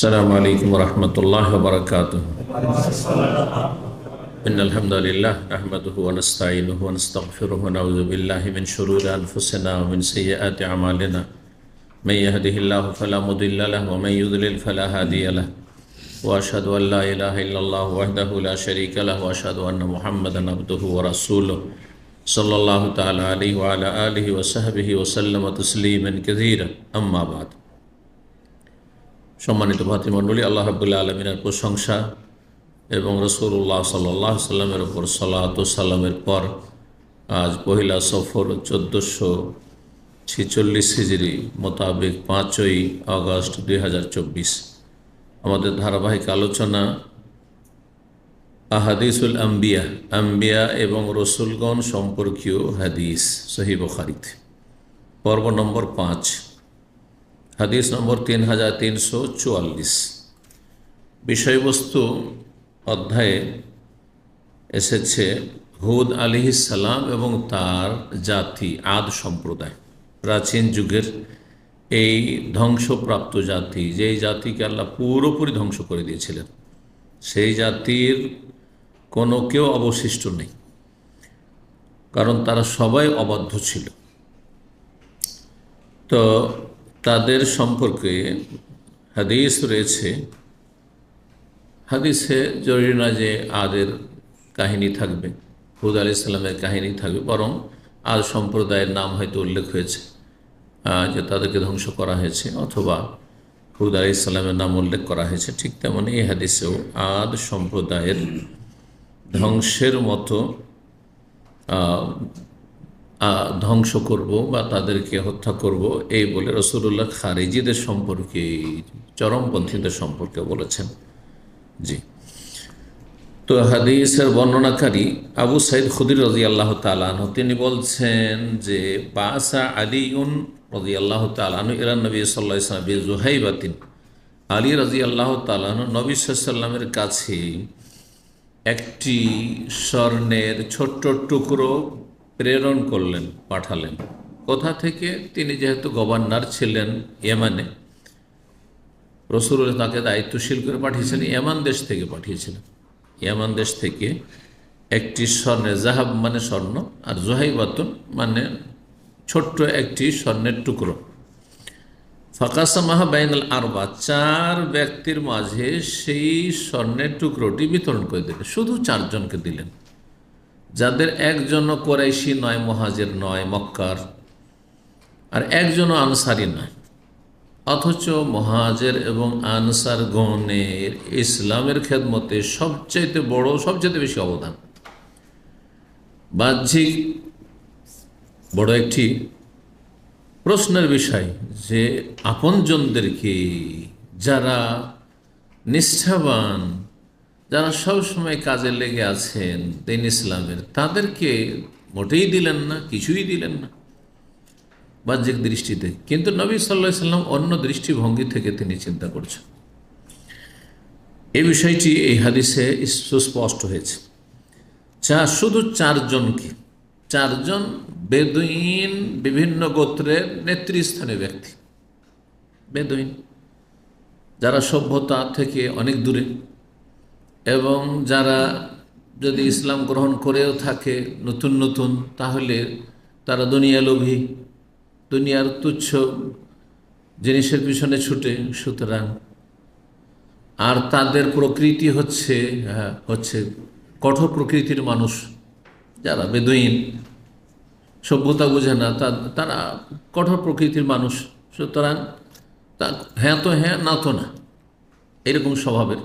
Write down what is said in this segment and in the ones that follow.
السلام عليكم ورحمة الله وبركاته. إن الحمد لله نحمده ونستعينه ونستغفره ونعوذ بالله من شرور أنفسنا ومن سيئات أعمالنا. من يهده الله فلا مضل له ومن يضلل فلا هادي له. وأشهد أن لا إله إلا الله وحده لا شريك له وأشهد أن محمدا عبده ورسوله صلى الله تعالى عليه وعلى آله وصحبه وسلم تسليما كثيرا. أما بعد. সম্মানিত ভাতৃমণ্ডলী, আল্লাহ রাব্বুল আলামিনের প্রশংসা এবং রাসূলুল্লাহ সাল্লাল্লাহু আলাইহি সাল্লামের উপর সালাত ও সালামের পর আজ পহিলা সফর 1446 হিজরি মোতাবেক 5ই আগস্ট 2024 আমাদের ধারাবাহিক আলোচনা আহাদিসুল আম্বিয়া এবং রসুলগণ সম্পর্কীয় হাদিস সহিহ বুখারীতে পর্ব নম্বর 5, হাদিস নম্বর 3344। বিষয়বস্তু অধ্যায়ে এসেছে হুদ আলাইহিস সালাম এবং তার জাতি আদ সম্প্রদায়, প্রাচীন যুগের এই ধ্বংসপ্রাপ্ত জাতি, যেই জাতিকে আল্লাহ পুরোপুরি ধ্বংস করে দিয়েছিলেন। সেই জাতির কোনো কেউ অবশিষ্ট নেই, কারণ তারা সবাই অবাধ্য ছিল। তো তাদের সম্পর্কে হাদিস রয়েছে। হাদিসে জরুরি না যে আদের কাহিনী থাকবে, হুদ আলাইহিস সালামের কাহিনী থাকবে, বরং আদ সম্প্রদায়ের নাম হয়তো উল্লেখ হয়েছে যে তাদেরকে ধ্বংস করা হয়েছে, অথবা হুদ আলাইহিস সালামের নাম উল্লেখ করা হয়েছে। ঠিক তেমনি এই হাদিসেও আদ সম্প্রদায়ের ধ্বংসের মতো ধ্বংস করব বা তাদেরকে হত্যা করব এই বলে রাসূলুল্লাহ খারিজিদের সম্পর্কে, চরমপন্থীদের সম্পর্কে বলেছেন। জি, তো হাদিসের বর্ণনাকারী আবু সাঈদ খুদরি রাদিয়াল্লাহু তাআলা আনহু তিনি বলছেন যে বাসা আলীউন রাদিয়াল্লাহু তাআলা আনহু ইলা নবী সাল্লাল্লাহু আলাইহি ওয়াসাল্লাম বিযুহাইবাতিন। আলী রাদিয়াল্লাহু তাআলা আনহু নবী সাল্লাল্লাহু আলাইহি ওয়াসাল্লামের কাছে একটি স্বর্ণের ছোট্ট টুকরো প্রেরণ করলেন, পাঠালেন। কোথা থেকে? তিনি যেহেতু গভর্নর ছিলেন ইয়েমানে, রাসূলুল্লাহ তাকে দায়িত্বশীল করে পাঠিয়েছিলেন, ইয়েমান দেশ থেকে পাঠিয়েছিলেন। ইয়েমান দেশ থেকে একটি স্বর্ণের, জাহাব মানে স্বর্ণ, আর জুহাইবাতুন মানে ছোট্ট একটি স্বর্ণের টুকরো। ফাকাসামাহা বাইনাল আরবা, 4 ব্যক্তির মাঝে সেই স্বর্ণের টুকরোটি বিতরণ করে দিলেন। শুধু 4 জনকে দিলেন, যাদের একজনও কুরাইশি নয়, মুহাজির নয় মক্কার, আর একজনও আনসারি নয়। অথচ মুহাজির এবং আনসার গণের ইসলামের খেদমতে সবচাইতে বড়, সবচাইতে বেশি অবদান। বাহ্যিক বড় একটি প্রশ্নের বিষয় যে আপনজনদেরকে, যারা নিষ্ঠাবান, যারা সবসময় কাজে লেগে আছেন দিন ইসলামের, তাদেরকে মোটেই দিলেন না, কিছুই দিলেন না বাহ্যিক দৃষ্টিতে। কিন্তু নবী সাল্লাল্লাহু আলাইহি সাল্লাম অন্য দৃষ্টিভঙ্গি থেকে তিনি চিন্তা করছেন। এই বিষয়টি এই হাদিসে সুস্পষ্ট হয়েছে। শুধু 4 জনকে, 4 জন বেদুইন, বিভিন্ন গোত্রের নেতৃস্থানীয় ব্যক্তি, বেদুইন যারা সভ্যতা থেকে অনেক দূরে, এবং যারা যদি ইসলাম গ্রহণ করেও থাকে নতুন নতুন, তাহলে তারা দুনিয়া লোভী, দুনিয়ার তুচ্ছ জিনিসের পিছনে ছুটে। সুতরাং আর তাদের প্রকৃতি হচ্ছে কঠোর প্রকৃতির মানুষ, যারা বেদুইন, সভ্যতা বোঝে না, তারা কঠোর প্রকৃতির মানুষ। সুতরাং হ্যাঁ তো হ্যাঁ, না তো না, এরকম স্বভাবের।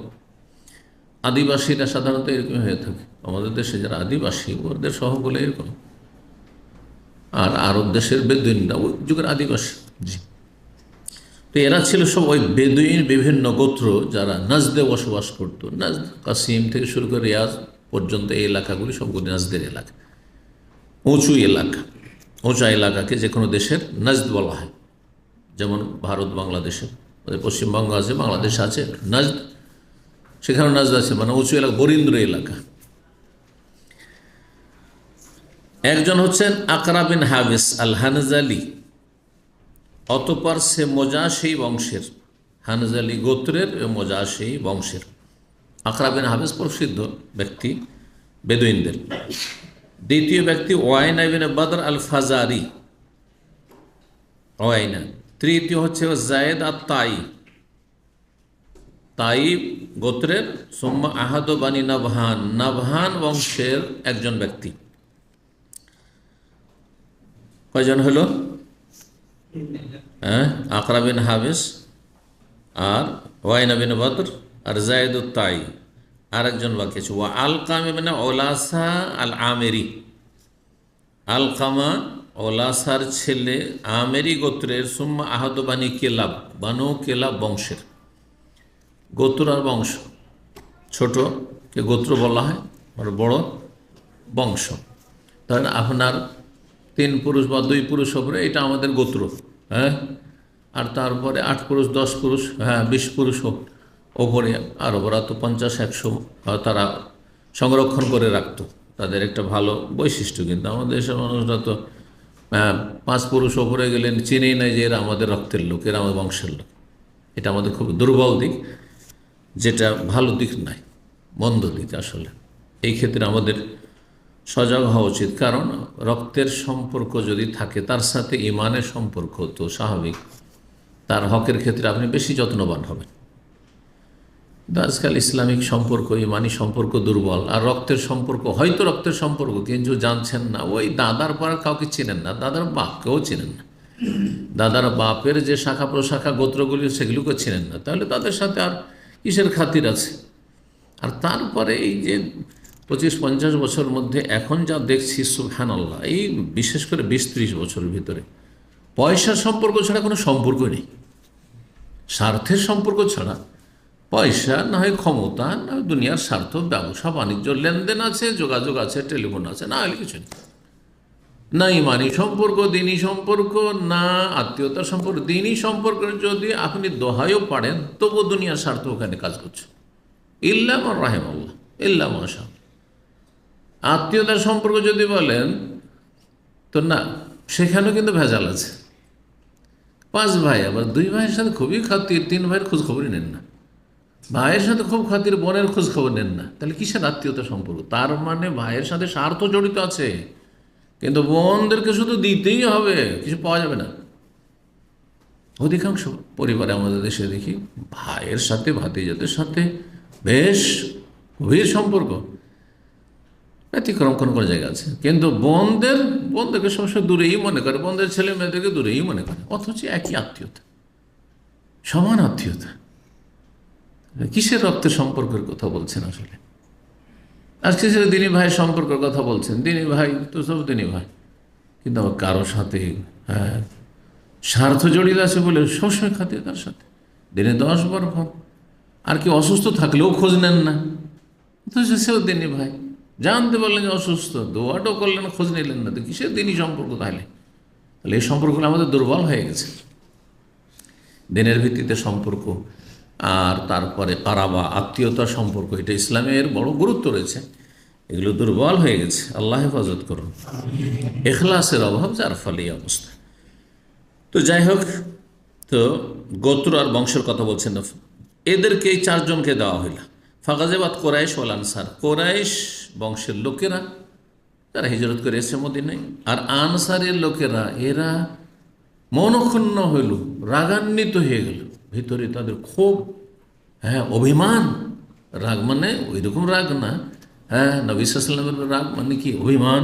আদিবাসীরা সাধারণত এরকম হয়ে থাকে। আমাদের দেশে যারা আদিবাসী, ওদের স্বভাবগুলো এরকম। আর আরব দেশের বেদুইনরা ওই যুগের আদিবাসী। জি, তো এরা ছিল সব ওই বেদুইন, বিভিন্ন গোত্র যারা নাজদে বসবাস করতো। নাজদ, কাসিম থেকে শুরু করে রিয়াজ পর্যন্ত এই এলাকাগুলি সবগুলি নাজদের এলাকা, উঁচু এলাকা। উঁচা এলাকাকে যে কোনো দেশের নাজদ বলা হয়। যেমন ভারত, বাংলাদেশের পশ্চিমবঙ্গ আছে, বাংলাদেশ আছে, নাজদ, সেখানে নাজদ আছে, মানে উঁচু এলাকা, বরিন্দ্র এলাকা। একজন হচ্ছেন আকরা বিন হাবিস আল হানজালি, অতঃপর সে মোজা সেই বংশের, হানজালি গোত্রের মজাশি বংশের। আকরা বিন হাবিস প্রসিদ্ধ ব্যক্তি বেদুইনদের। দ্বিতীয় ব্যক্তি ওয়াইনা বিন বদর আল ফাজারি, ওয়াইনা। তৃতীয় হচ্ছে জায়েদ আর তাই, তাই গোত্রের। সুম্মা আহাদ বানি নাবহান, নাবহান বংশের একজন ব্যক্তি। কয়জন হলো? আকরা বিন হাবিস আর ওয়াইনা বিন বদর আর জায়েদ তাই, আর একজন বাকি আছে। ওয়া আলকামা বিন ওলাসা আল আমেরি, আলকামা ওলাসার ছেলে, আমেরি গোত্রের। সুম্মা আহাদ বানি কেলাব, বানু কেলাব বংশের। গোত্র আর বংশ, ছোট কে গোত্র বলা হয় আর বড় বংশ। ধরেন আপনার 3 পুরুষ বা 2 পুরুষ ওপরে, এটা আমাদের গোত্র। আর তারপরে 8 পুরুষ 10 পুরুষ, 20 পুরুষ ওপরে। আর ওরা তো 50-100 তারা সংরক্ষণ করে রাখতো, তাদের একটা ভালো বৈশিষ্ট্য। কিন্তু আমাদের দেশের মানুষরা তো 5 পুরুষ ওপরে গেলেন চিনেই নাই যে এরা আমাদের রক্তের লোক, এরা আমাদের বংশের লোক। এটা আমাদের খুব দুর্বল দিক, যেটা ভালো দিক নয়, মন্দ দিক আসলে। এই ক্ষেত্রে আমাদের সজাগ হওয়া উচিত, কারণ রক্তের সম্পর্ক যদি থাকে তার সাথে ইমানের সম্পর্ক, তো স্বাভাবিক তার হকের ক্ষেত্রে আপনি বেশি যত্নবান হবেন। আজকাল ইসলামিক সম্পর্ক, ইমানি সম্পর্ক দুর্বল। আর রক্তের সম্পর্ক, হয়তো রক্তের সম্পর্ক কিন্তু জানছেন না, ওই দাদার পর কাউকে চেনেন না, দাদার বাপকেও চেনেন না, দাদার বাপের যে শাখা প্রশাখা গোত্রগুলি সেগুলোকে চেনেন না, তাহলে তাদের সাথে আর কিসের খাতির আছে? আর তারপরে এই যে 25-50 বছরের মধ্যে এখন যা দেখছি, সুবহানাল্লাহ, এই বিশেষ করে 20-30 বছরের ভিতরে পয়সার সম্পর্ক ছাড়া কোনো সম্পর্ক নেই। স্বার্থের সম্পর্ক ছাড়া, পয়সা না হয় ক্ষমতা, না হয় দুনিয়ার স্বার্থ, ব্যবসা বাণিজ্য, লেনদেন আছে, যোগাযোগ আছে, টেলিফোন আছে, না হলে কিছু নেই। না ইমানি সম্পর্ক, দিনী সম্পর্ক, না আত্মীয়তার সম্পর্ক। দিনী সম্পর্ক যদি আপনি দোহাইও পারেন, তবু দুনিয়ার স্বার্থ ওখানে কাজ করছে। ইল্লা মান রাহিমাল্লাহ, ইল্লা মাশা। আত্মীয়তার সম্পর্ক যদি বলেন তো না, সেখানেও কিন্তু ভেজাল আছে। 5 ভাই, আবার 2 ভাইয়ের সাথে খুবই খাতির, 3 ভাইয়ের খোঁজ খবরই নেন না, ভাইয়ের সাথে খুব খাতির, বোনের খোঁজ খবর নেন না। তাহলে কিসের আত্মীয়তার সম্পর্ক? তার মানে ভাইয়ের সাথে স্বার্থ জড়িত আছে, কিন্তু বোনদেরকে শুধু দিতেই হবে, কিছু পাওয়া যাবে না। অধিকাংশ পরিবারে আমাদের দেশে দেখি ভাইয়ের সাথে, ভাতিজাদের সাথে বেশ গভীর সম্পর্ক, ব্যতিক্রম কোনো কোনো জায়গা আছে, কিন্তু বোনদেরকে সবসময় দূরেই মনে করে, বোনদের ছেলে মেয়েদেরকে দূরেই মনে করে, অথচ একই আত্মীয়তা, সমান আত্মীয়তা। কিসের রক্তের সম্পর্কের কথা বলছেন আসলে? আজকে সেটা দিনী ভাইয়ের সম্পর্কের কথা বলছেন, দিনী ভাই তো সব দিনী ভাই, কিন্তু আবার কারোর সাথে স্বার্থ জড়িত আছে বলে সবসময় খাতে তার সাথে দিনে 10-12 ফোন। আর কি অসুস্থ থাকলেও খোঁজ নেন না, তো সেও দিনী ভাই। জানতে পারলেন যে অসুস্থ, দোয়াটাও করলেন, খোঁজ নিলেন না, তো কিসের দিনী সম্পর্ক? তাহলে এই সম্পর্কগুলো আমাদের দুর্বল হয়ে গেছে। দিনের ভিত্তিতে সম্পর্ক, আর তারপরে কারাবা, আত্মীয়তার সম্পর্ক, এটা ইসলামের বড় গুরুত্ব রয়েছে, এগুলো দুর্বল হয়ে গেছে। আল্লাহ হেফাজত করুন। এখলাসের অভাব, যার ফলে এই অবস্থা। তো যাই হোক, তো গোত্র আর বংশের কথা বলছেন, এদেরকে এই 4 জনকে দেওয়া হইল। ফাগাজেবাদ কোরাইশ ওয়াল আনসার, কোরাইশ বংশের লোকেরা তারা হিজরত করে এসে মদিনায়, আর আনসারের লোকেরা এরা মনক্ষুণ্ণ হইল, রাগান্বিত হয়ে গেল, ভিতরে তাদের খুব অভিমান। রাগ মানে ওই রকম রাগ না, নবী সাল্লাল্লাহু আলাইহি ওয়াসাল্লামের রাগ মানে কি? অভিমান,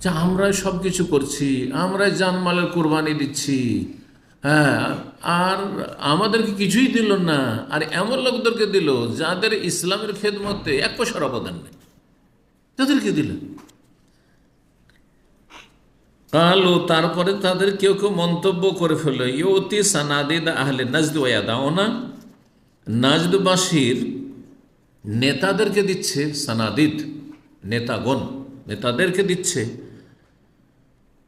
যে আমরাই সব কিছু করছি, আমরাই জানমালের কোরবানি দিচ্ছি, আর আমাদেরকে কিছুই দিল না, আর এমন লোকদেরকে দিল যাদের ইসলামের খেদমতে 1 পয়সার অবদান নেই, তাদেরকে দিল। কালো, তারপরে তাদের কেউ কেউ মন্তব্য করে ফেলল, ইউতি সানাদিদ আহলে নাজদ ওয়াদাওনা, নাজদবাসীর নেতাদেরকে দিচ্ছে, সানাদিদ নেতাগণ, নেতাদেরকে দিচ্ছে,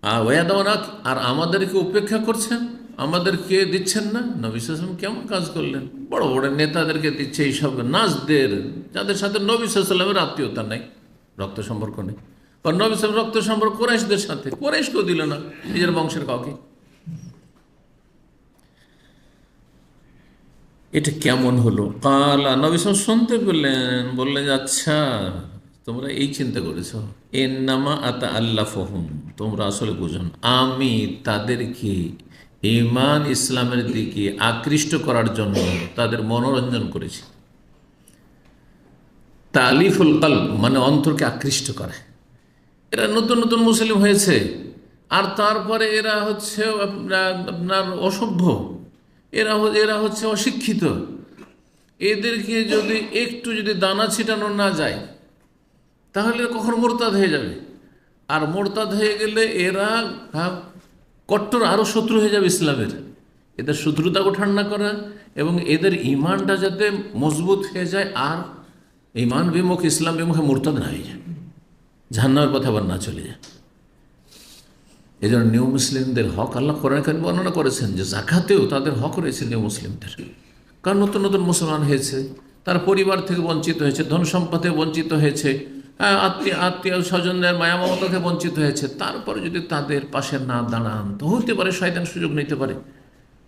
আর ওয়াদাওনা, আর আমাদেরকে উপেক্ষা করছেন, আমাদেরকে দিচ্ছেন না। নবী সাল্লাল্লাহু আলাইহি ওয়াসাল্লাম কেমন কাজ করলেন? বড় বড় নেতাদেরকে দিচ্ছে, এইসব নাজদের, যাদের সাথে নবী সাল্লাল্লাহু আলাইহি ওয়াসাল্লামের আত্মীয়তা নেই, রক্ত সম্পর্ক নেই। আর নবী সাল্লাল্লাহু আলাইহি ওয়াসাল্লাম রক্ত সম্পর্ক কুরাইশদের সাথে, কুরাইশকেও দিল না, নিজের বংশের কাউকে। এটা কেমন হলো? কালা, নবী সাল্লাল্লাহু আলাইহি ওয়াসাল্লাম শুনতে পেলেন, বললেন আচ্ছা তোমরা এই চিন্তা করেছ, এন্নামা আতা আল্লাহ ফহুম, তোমরা আসলে বুঝুন আমি তাদেরকে ঈমান ইসলামের দিকে আকৃষ্ট করার জন্য তাদের মনোরঞ্জন করেছি। তালিফুল কলব মানে অন্তরকে আকৃষ্ট করে। এরা নতুন নতুন মুসলিম হয়েছে, আর তারপরে এরা হচ্ছে আপনার অসভ্য, এরা হচ্ছে অশিক্ষিত। এদেরকে যদি একটু যদি দানা ছিটানো না যায় তাহলে কখন মোরতাদ হয়ে যাবে, আর মোরতাদ হয়ে গেলে এরা কট্টর আরও শত্রু হয়ে যাবে ইসলামের। এদের শত্রুতাকে ঠান্ডা করা এবং এদের ইমানটা যাতে মজবুত হয়ে যায়, আর ইমান বিমুখ ইসলাম বিমুখে মোরতাদ না হয়ে যায়, জাহান্নামের পথে আবার না চলে যায়। এই জন্য নিউ মুসলিমদের হক আল্লাহ কোরআনে কারিমে বর্ণনা করেছেন যে জাকাতেও তাদের হক রয়েছে নিউ মুসলিমদের। কারণ নতুন নতুন মুসলমান হয়েছে, তার পরিবার থেকে বঞ্চিত হয়েছে, ধন সম্পদে বঞ্চিত হয়েছে, আত্মীয় স্বজনদের মায়া মমতা থেকে বঞ্চিত হয়েছে। তারপরে যদি তাদের পাশে না দাঁড়ান তো হতে পারে শয়তান সুযোগ নিতে পারে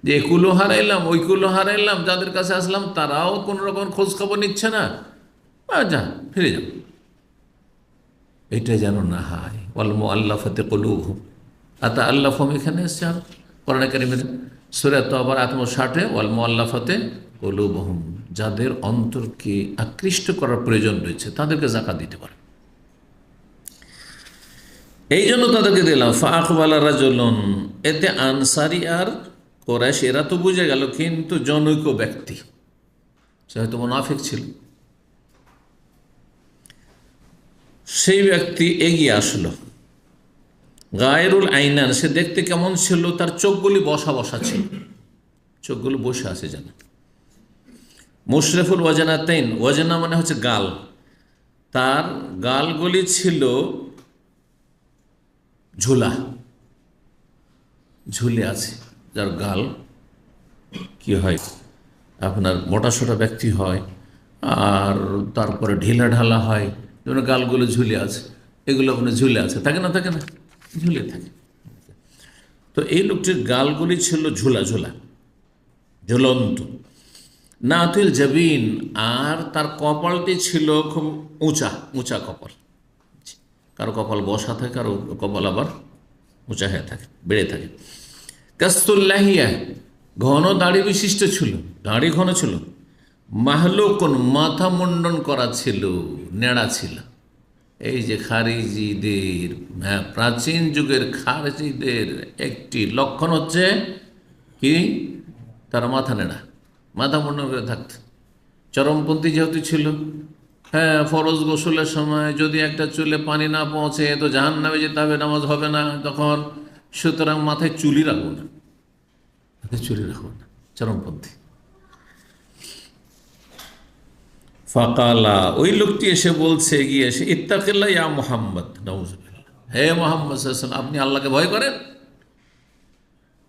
যে একুলো হারাইলাম ওইকুলো হারাইলাম, যাদের কাছে আসলাম তারাও কোনো রকম খোঁজ খবর নিচ্ছে না, যা ফিরে যাও। এইটাই যেন না হয়। ওয়াল মুআল্লাফাতি কুলুবুহুম, আতা আল্লাফহুম এখানে এসছে আর কোরআনে কারিমের সূরা তাওবার 60 ওয়াল মুআল্লাফাতি কুলুবুহুম, যাদের অন্তরকে আকৃষ্ট করার প্রয়োজন রয়েছে তাদেরকে যাকাত দিতে পারে। এই জন্য তাদেরকে দিলাম। ফাআকবালা রাজুলুন, এতে আনসারি আর কোরাইশ এরা তো বুঝে গেল, কিন্তু জনৈক ব্যক্তি, সে হয়তো মুনাফিক ছিল, সেই ব্যক্তি এগিয়ে আসলো। গায়রুল আইনান, সে দেখতে কেমন ছিল? তার চোখগুলি বসা বসা ছিল, চোখগুলো বসে আছে যেন। মুশরিফুল ওয়াজনাতাইন, ওয়াজনা মানে হচ্ছে গাল, তার গালগুলি ছিল ঝুলা, ঝুলে আছে। যার গাল কি হয় আপনার মোটাসোটা ব্যক্তি হয়, আর তারপরে ঢিলা ঢালা হয়, যেমন গালগুলো ঝুলে আছে, এগুলো আপনার ঝুলে আছে, থাকে না থাকে না, ঝুলে থাকে। তো এই লোকটির গালগুলি ছিল ঝুলা ঝুলা, ঝুলন্ত। নাতিল জাবিন, আর তার কপালটি ছিল খুব উঁচা উঁচা কপাল। কারো কপাল বসা থাকে, কারো কপাল আবার উঁচা হয়ে থাকে, বেড়ে থাকে। কাস্তুল্লাহিয়া, ঘন দাড়ি বিশিষ্ট ছিল, দাড়ি ঘন ছিল। মাহলুকুন, মাথা মুন্ডন করা ছিল, নেড়া ছিল। এই যে খারিজিদের, প্রাচীন যুগের খারিজিদের একটি লক্ষণ হচ্ছে কি, তারা মাথা নেড়া, মাথা মুন্ডন করে থাকত। চরমপন্থী যেহেতু ছিল, ফরজ গোসলের সময় যদি একটা চুলে পানি না পৌঁছে তো জাহান্নামে যেতে হবে, নামাজ হবে না তখন, সুতরাং মাথায় চুলি রাখবো না, মাথায় চুলি রাখবো না, চরমপন্থী। ফাকালা, ওই লোকটি এসে বলছে, এগিয়ে এসে, ইত্তাকিল্লাহ ইয়া মুহাম্মদ, নাউযুবিল্লাহ, হে মুহাম্মদ সাল্লাল্লাহু আলাইহি ওয়াসাল্লাম, আপনি আল্লাহকে ভয় করেন?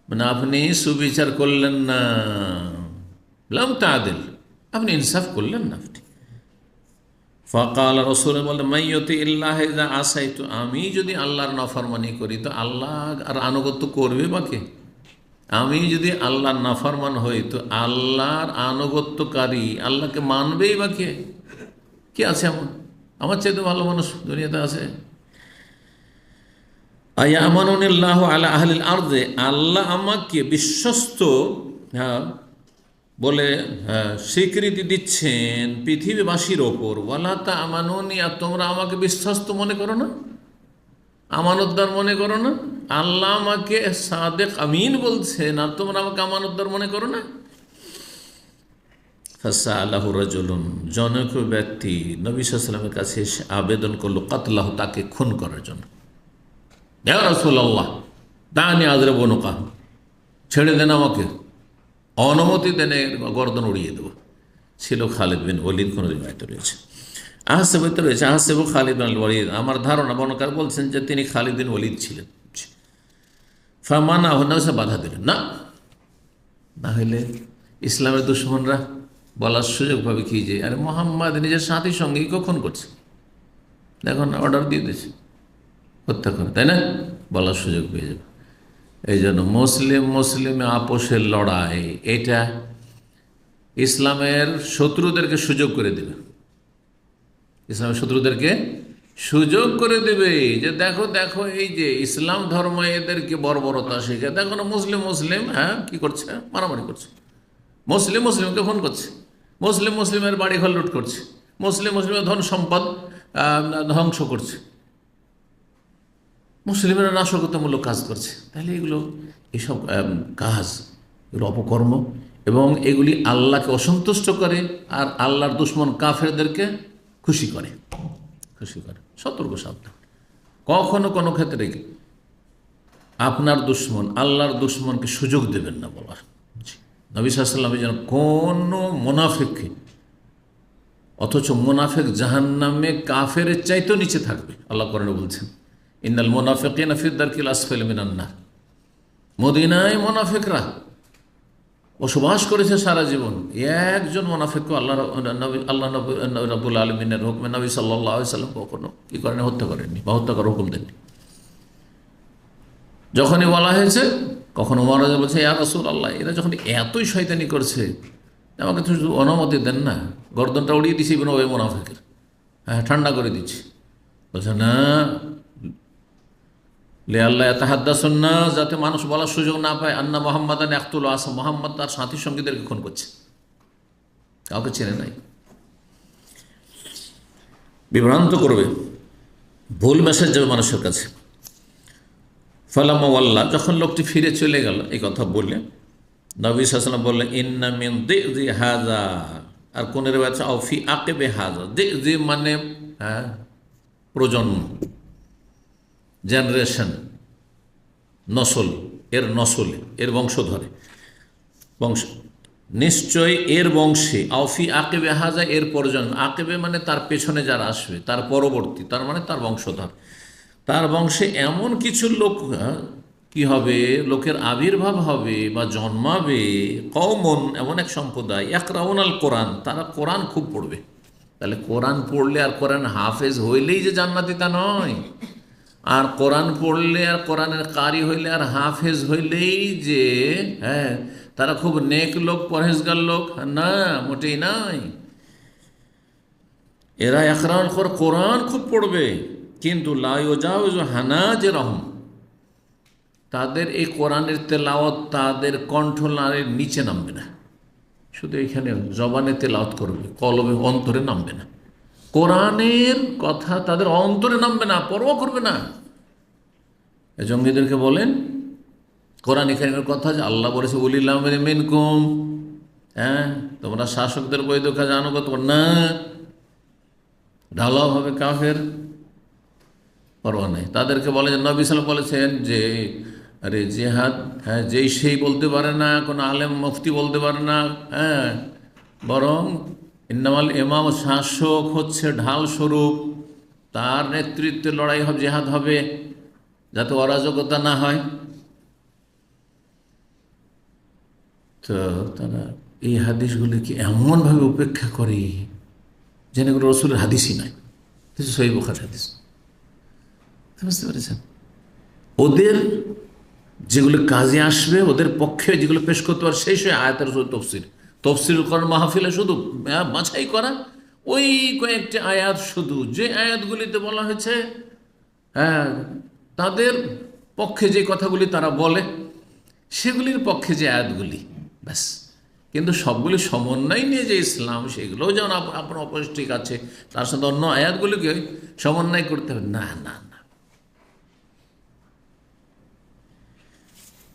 মানে আপনি সুবিচার করলেন না, লাম তাদিল, আপনি ইনসাফ করলেন না আপনি। ফাকাল, রাসূল বললেন, মাইয়তি ইল্লাহ ইযা আসাইতু, আমি যদি আল্লাহর নাফরমানি করি তো আল্লাহ আর আনুগত্য করবে বাকে? আমি যদি আল্লাহর নাফরমান হই তো আল্লাহর আনুগত্যকারী আল্লাহকে মানবেই বা কে? কে আছে এমন? আমার চাইতে ভালো মানুষ দুনিয়াতে আছে? আয়ামানুনিল্লাহ আলা আহলিল আরদে, আল্লাহ আমাকে বিশ্বস্ত বলে স্বীকৃতি দিচ্ছেন পৃথিবীবাসীর ওপর। ওয়ালা তা'মানুনি, আর তোমরা আমাকে বিশ্বস্ত মনে করো না, আমানতদার মনে করো না? আল্লাহ আমাকে সাদেক আমিন বলছেন আর তোমরা আমাকে আমানতদার মনে করো না? ফাসআলাহু রাজুলুন, জনৈক ব্যক্তি নবী সাল্লাল্লাহু আলাইহি ওয়াসাল্লামের কাছে এসে আবেদন করলো, কাতলাহু, তাকে খুন করার জন্য। ইয়া রাসূলুল্লাহ দানি আযরিবু উনকা, ছেড়ে দেন আমাকে, অনুমতি দেন, গর্দন উড়িয়ে দেবো। ছিল খালিদ বিন ওয়ালিদ, কোন রিওয়ায়েতে রয়েছে, আহসেবতে রয়েছে আহসেবু খালিদ বিন ওয়ালিদ, আমার ধারণা, বর্ণনাকার বলছেন যে তিনি খালিদ বিন ওয়ালিদ ছিলেন। ফামানা, সে বাধা দিলেন না, না হলে ইসলামের দুশমনরা বলার সুযোগ পাবে কি যে আরে মোহাম্মদ নিজের সাথীর সঙ্গেই কখন করছে, দেখুন অর্ডার দিয়ে দিয়েছে হত্যা করে, তাই না, বলার সুযোগ পেয়ে যাবে। এই জন্য মুসলিমে আপোষের লড়াই, এটা ইসলামের শত্রুদেরকে সুযোগ করে দেবে, ইসলামের শত্রুদেরকে সুযোগ করে দেবে যে দেখো দেখো এই যে ইসলাম ধর্ম এদেরকে বর্বরতা শিখে, দেখো না মুসলিম মুসলিম হ্যাঁ কি করছে, মারামারি করছে, মুসলিম মুসলিমকে ফোন করছে, মুসলিম মুসলিমের বাড়িঘর লুট করছে, মুসলিম মুসলিমের ধন সম্পদ ধ্বংস করছে, মুসলিমেরা নাশকতামূলক কাজ করছে। তাহলে এগুলো এসব কাজ, এগুলো অপকর্ম এবং এগুলি আল্লাহকে অসন্তুষ্ট করে আর আল্লাহর দুশ্মন কাফেরদেরকে খুশি করে, খুশি করে। সতর্ক সাবধান, কখনো কোনো ক্ষেত্রে আপনার দুশ্মন আল্লাহর দুশ্মনকে সুযোগ দেবেন না বলার। নবী সাল্লাল্লাহু আলাইহি ওয়াসাল্লাম যেন কোনো মুনাফিককে, অথচ মুনাফিক জাহান্নামে কাফের চাইতেও নিচে থাকবে, আল্লাহ কোরআনে বলছেন ইন্নাল মুনাফিকিনা ফি দারকিল আসফালি মিনান নার। মদিনায় মুনাফিকরা বসবাস করেছে সারা জীবন, একজন মুনাফিককে আল্লাহ রাব্বুল আলামিনের হুকমে নবী সাল্লাল্লাহু আলাইহি ওয়াসাল্লাম কখনো কি করেন, হত্যা করেননি বা হত্যা করার হুকুম দেননি। যখনই বলা হয়েছে, কখনো মহারাজা বলছে ইয়া রাসূলুল্লাহ, এরা যখন এতই শয়তানি করছে আমাকে তো শুধু অনুমতি দেন না, গর্দনটা উড়িয়ে দিচ্ছি ইবনে ওই মুনাফিকের, হ্যাঁ ঠান্ডা করে দিচ্ছি। বলছে না, লে আল্লাহ তাহাদ্দাসুন নাস, যাতে মানুষ বলার সুযোগ না পায় আন্না মুহাম্মাদান ইয়াকতুলু আসা, মুহাম্মদ তার সাথী সঙ্গীদেরকে খুন করছে, কাউকে চেনে নাই, বিভ্রান্ত করবে, ভুল মেসেজ যাবে মানুষের কাছে। ফালাম্মা ওয়াল্লা, যখন লোকটি ফিরে চলে গেল এই কথা বলে, নবী সাল্লাল্লাহু আলাইহি ওয়াসাল্লাম বললেন ইন্না মিন দিজি হাযা, আর কোন রিওয়ায়াত আও ফি আকিবে হাযা, দিজি মানে প্রজন্ম, জেনারেশন, নসল, এর নসলে, এর বংশধরে, বংশ, নিশ্চয় এর বংশে, আউফি আকেবে হাজা, এর প্রজন্ম, আকেবে মানে তার পেছনে যারা আসবে, তার পরবর্তী, তার মানে তার বংশধর, তার বংশে এমন কিছু লোক কি হবে, লোকের আবির্ভাব হবে বা জন্মাবে, কওমন এমন এক সম্প্রদায়, ইয়াকরাউনাল কোরআন, তারা কোরআন খুব পড়বে। তাহলে কোরআন পড়লে আর কোরআন হাফেজ হইলেই যে জান্নাতি তা নয়, আর কোরআন পড়লে আর কোরআনের কারি হইলে আর হাফেজ হইলেই যে হ্যাঁ তারা খুব নেক লোক, পরহেজগার লোক, না, মোটেই নাই। এরা একরান কোরআন খুব পড়বে, কিন্তু লা ইউজাউযু হানাজিরহুম, তাদের এই কোরআনের তেলাওয়াত তাদের কণ্ঠনালীর নিচে নামবে না, শুধু এখানে জবানে তেলাওয়াত করবে, কলবে অন্তরে নামবে না, কোরআনের কথা তাদের অন্তরে নামবে না, পরোয়া করবে না। জঙ্গিদেরকে বলেন কোরআন কারীমের কথা যে আল্লাহ বলেছে উলিল আমরি মিনকুম, হ্যাঁ তোমরা শাসকদের বৈধ কাজ আনুগত না, ঢালাও হবে কাফের, পরোয়া নেই। তাদেরকে বলে যে নবী সাল্লাল্লাহু আলাইহি ওয়াসাল্লাম বলেছেন যে আরে জিহাদ, হ্যাঁ যেই সেই বলতে পারে না, কোনো আলেম মুফতি বলতে পারে না, হ্যাঁ বরং ইন্নামাল ইমাম, শাসক হচ্ছে ঢাল স্বরূপ, তার নেতৃত্বে লড়াই হবে, জিহাদ হবে, যাতে অরাজকতা না হয়। তো তারা এই হাদিসগুলিকে এমনভাবে উপেক্ষা করে যেন এগুলো রসুলের হাদিসই নয়, সহিহ বুখারীর হাদিস, বুঝতে পেরেছেন? ওদের যেগুলো কাজে আসবে, ওদের পক্ষে যেগুলো পেশ করতে পারে, সেই সে আয়াতের তফসির করার মাহফিলে শুধু বাছাই করা ওই কয়েকটি আয়াত, শুধু যে আয়াতগুলিতে বলা হয়েছে হ্যাঁ তাদের পক্ষে যে কথাগুলি তারা বলে, সেগুলির পক্ষে যে আয়াতগুলি, ব্যাস। কিন্তু সবগুলি সমন্বয় নিয়ে যে ইসলাম, সেগুলোও যেমন আপনার অপরিষ্ঠিক আছে, তার সাথে অন্য আয়াতগুলিকে সমন্বয় করতে হবে, না না না।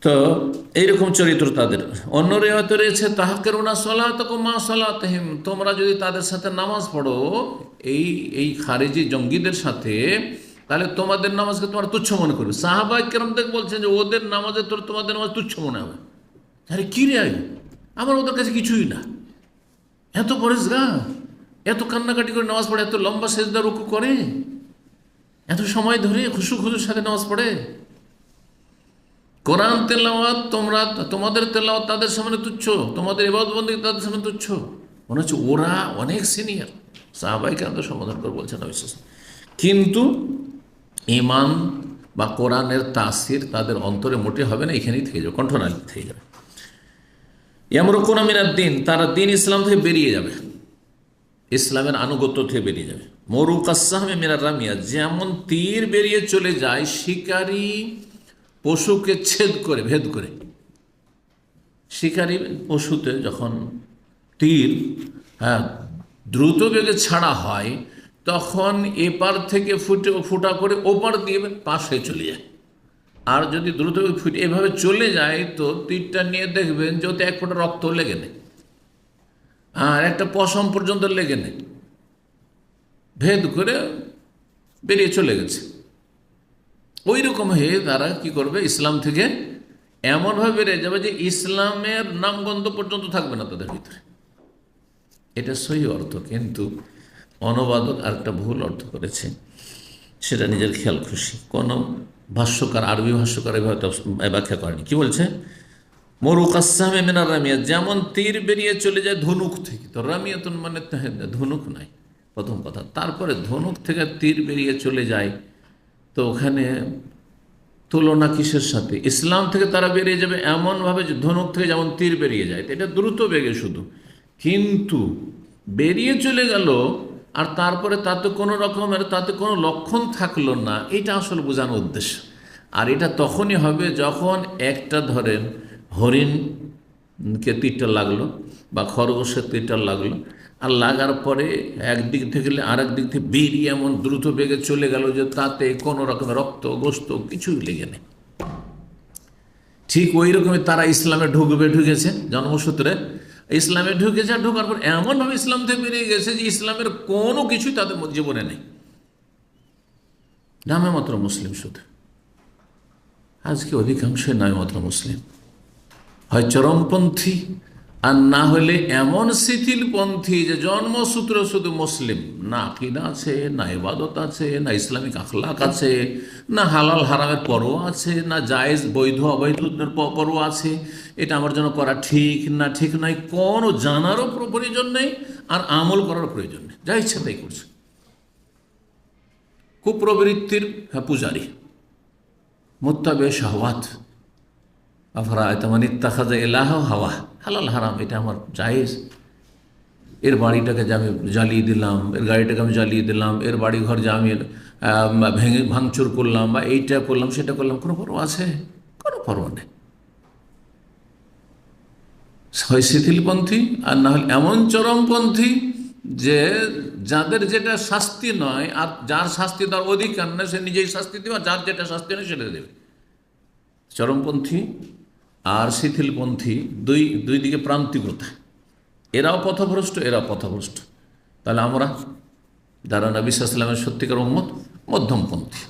তো এইরকম চরিত্র তাদের। অন্য রিওয়ায়াতে রয়েছে তাহকিরুনা সালাতাকুম মা সালাতিহিম, তোমরা যদি তাদের সাথে নামাজ পড়ো, এই খারিজি জঙ্গিদের সাথে, তাহলে তোমাদের নামাজকে তোমরা তুচ্ছ মনে করবে। সাহাবা কেরামদের বলছেন যে ওদের নামাজে তোমাদের নামাজ তুচ্ছ মনে হবে। আরে কি রে, আমার ওদের কাছে কিছুই না, এত পরেশগার, এত কান্নাকাটি করে নামাজ পড়ে, এত লম্বা সেজদা রুকু করে, এত সময় ধরে খুশু খুশুর সাথে নামাজ পড়ে। কোরআন তেলাওয়াত তোমাদের তেলাওয়াত তাদের সামনে তুচ্ছ, তোমাদের ইবাদতবন্দি তাদের সামনে তুচ্ছ। মনে হচ্ছে ওরা অনেক সিনিয়র। সাহাবাই কেরাম সমাধান করে বলছেন অবিশ্বাস, কিন্তু ঈমান বা কোরআনের তাসির তাদের অন্তরে মোটে হবে না, এখানেই থেকে যাবে, কণ্ঠনালী থেকে যাবে। ইয়ামরুকুনা মিনাদ দ্বীন, তারা দিন ইসলাম থেকে বেরিয়ে যাবে, ইসলামের আনুগত্য থেকে বেরিয়ে যাবে। মরুকাস সাহমি মিনার রামিয়া, যেমন তীর বেরিয়ে চলে যায় শিকারী পশুকে ছেদ করে, ভেদ করে। শিকারী পশুতে যখন তীর দ্রুত বেগে ছাড়া হয়, তখন এপার থেকে ফুটা করে ওপার দিয়ে পাশে চলে যায়। আর যদি দ্রুত ফুটে এভাবে চলে যায়, তো তীরটা নিয়ে দেখবেন যে ওতে এক ফোঁটা রক্ত লেগে নেই, আর একটা পশম পর্যন্ত লেগে নেই, ভেদ করে বেরিয়ে চলে গেছে। ওই রকম হয়ে তারা কি করবে, ইসলাম থেকে এমনভাবে বেরিয়ে যাবে যে ইসলামের নামগন্ধ পর্যন্ত থাকবে না তাদের ভিতরে। এটা সহি অর্থ, কিন্তু অনুবাদক আরেকটা ভুল অর্থ করেছে, সেটা নিজের খেয়াল খুশি। কোন ভাষ্যকার, আরবি ভাষ্যকার এভাবে ব্যাখ্যা করেনি। কি বলছে? মরুকাসামে মিনার রামিয়া, যেমন তীর বেরিয়ে চলে যায় ধনুক থেকে। তো রামিয়াতুন মানে ধনুক নাই, প্রথম কথা। তারপরে ধনুক থেকে তীর বেরিয়ে চলে যায়, তো ওখানে তুলনা কিসের সাথে? ইসলাম থেকে তারা বেরিয়ে যাবে এমনভাবে যে ধনুক থেকে যেমন তীর বেরিয়ে যায়, এটা দ্রুত বেগে শুধু, কিন্তু বেরিয়ে চলে গেল আর তারপরে তাতে কোনো রকমের, তাতে কোনো লক্ষণ থাকলো না, এটা আসলে বোঝানোর উদ্দেশ্য। আর এটা তখনই হবে যখন একটা ধরেন হরিণকে তীরটা লাগলো বা খরগোশের তীরটা লাগলো, আর লাগার পরে একদিক থেকে আরেক দিক থেকে বেরিয়ে এমন দ্রুত বেগে চলে গেল যে তাতে কোনো রকমের রক্ত গোস্ত কিছুই লেগে নেই। ঠিক ওই রকমই তারা ইসলামে ঢুকেছে জন্মসূত্রে, ইসলামে ঢুকেছে, আর ঢোকার পর এমনভাবে ইসলাম থেকে বেরিয়ে গেছে যে ইসলামের কোনো কিছুই তাদের জীবনে নেই, নামে মাত্র মুসলিম শুধু। আজকে অধিকাংশই নামে মাত্র মুসলিম, হয় চরমপন্থী আর না হলে এমন শিথিলপন্থী যে জন্মসূত্র শুধু মুসলিম, না আকিদা আছে, না ইবাদত আছে, না ইসলামিক আখলাক আছে, না হালাল হারামের পরোয়া আছে, না জায়েজ বৈধ অবৈধের পরোয়া আছে, এটা আমার জন্য করা ঠিক না ঠিক নয় কোনো জানারও প্রয়োজন নেই, আর আমল করার প্রয়োজন নেই, যা ইচ্ছা তাই করছে। কুপ্রবৃত্তির পূজারী, মুত্তাবে শাহওয়াত, হাওয়া, হালাল হারাম এটা আমার জায়েজ, এর বাড়িটাকে যে আমি জ্বালিয়ে দিলাম, এর গাড়িটাকে আমি জ্বালিয়ে দিলাম, এর বাড়ি ঘর যে আমি ভাঙচুর করলাম বা এইটা করলাম সেটা করলাম, কোনো পরোয়া আছে? কোনো পরোয়া নেই। হয় শিথিলপন্থী আর না হলে এমন চরমপন্থী যে যাদের যেটা শাস্তি নয়, আর যার শাস্তি তার অধিকার নয় সে নিজেই শাস্তি দেবে, আর যার যেটা শাস্তি নয় সেটা দেবে। চরমপন্থী আর শিথিলপন্থী দুই দিকে প্রান্তিকতা, এরাও পথভ্রষ্ট, এরাও পথভ্রষ্ট। তাহলে আমরা যারা নবী সাল্লাল্লাহু আলাইহি ওয়াসাল্লামের সত্যিকার উম্মত, মধ্যমপন্থী।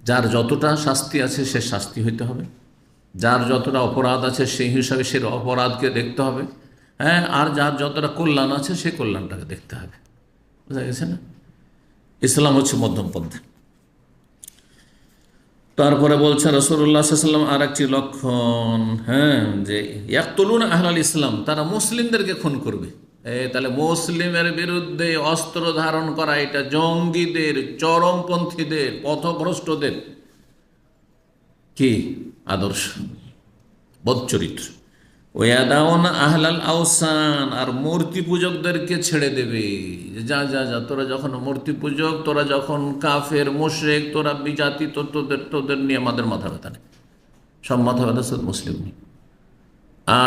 যার যতটা শাস্তি আছে সে শাস্তি হইতে হবে, যার যতটা অপরাধ আছে সেই হিসাবে সে অপরাধকে দেখতে হবে, হ্যাঁ, আর যার যতটা কল্যাণ আছে সে কল্যাণটাকে দেখতে হবে। বুঝা গেছে না? ইসলাম হচ্ছে মধ্যমপন্থী। তারপরে বলছেন রাসূলুল্লাহ সাল্লাল্লাহু আলাইহি ওয়াসাল্লাম আর একটি লক্ষণ, হ্যাঁ, যে ইয়াকতুলুনা আহলাল ইসলাম, তারা মুসলিমদেরকে খুন করবে। তাহলে মুসলিমের বিরুদ্ধে অস্ত্র ধারণ করা এটা জঙ্গিদের, চরমপন্থীদের, পথভ্রষ্টদের কি আদর্শ, বদচরিত্র। ওয়াদাউনা আহলাল আওসান, আর মূর্তি পূজকদেরকে ছেড়ে দেবে। যা যা যা তোরা যখন মূর্তি পূজক, তোরা যখন কাফের মুশরিক, তোরা বিজাতি, তোদের নিয়ে আমাদের মাথা ব্যথা নেই, সব মাথা ব্যথা সব মুসলিম নেই।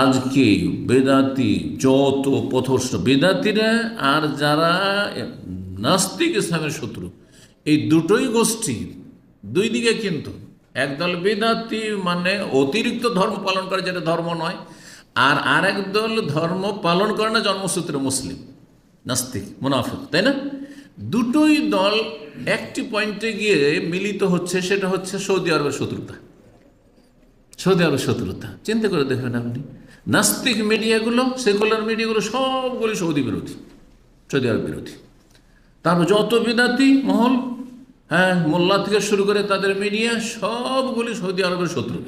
আজকে বেদাতি যত পথভ্রষ্ট বেদাতিরা আর যারা নাস্তিক ইসলামের শত্রু, এই দুটোই গোষ্ঠী দুই দিকে, কিন্তু একদল বেদাতি মানে অতিরিক্ত ধর্ম পালন করে যেটা ধর্ম নয়, আর আরেক দল ধর্ম পালন করে না জন্মসূত্রে মুসলিম, নাস্তিক, মুনাফিক, তাই না? দুটোই দল একটি পয়েন্টে গিয়ে মিলিত হচ্ছে, সেটা হচ্ছে সৌদি আরবের শত্রুতা। সৌদি আরবের শত্রুতা চিন্তা করে দেখবেন আপনি, নাস্তিক মিডিয়াগুলো, সেকুলার মিডিয়াগুলো সবগুলি সৌদি বিরোধী, সৌদি আরব বিরোধী। তারপর যত বিদাতি মহল, হ্যাঁ, মোল্লা থেকে শুরু করে তাদের মিডিয়া সবগুলি সৌদি আরবের শত্রু,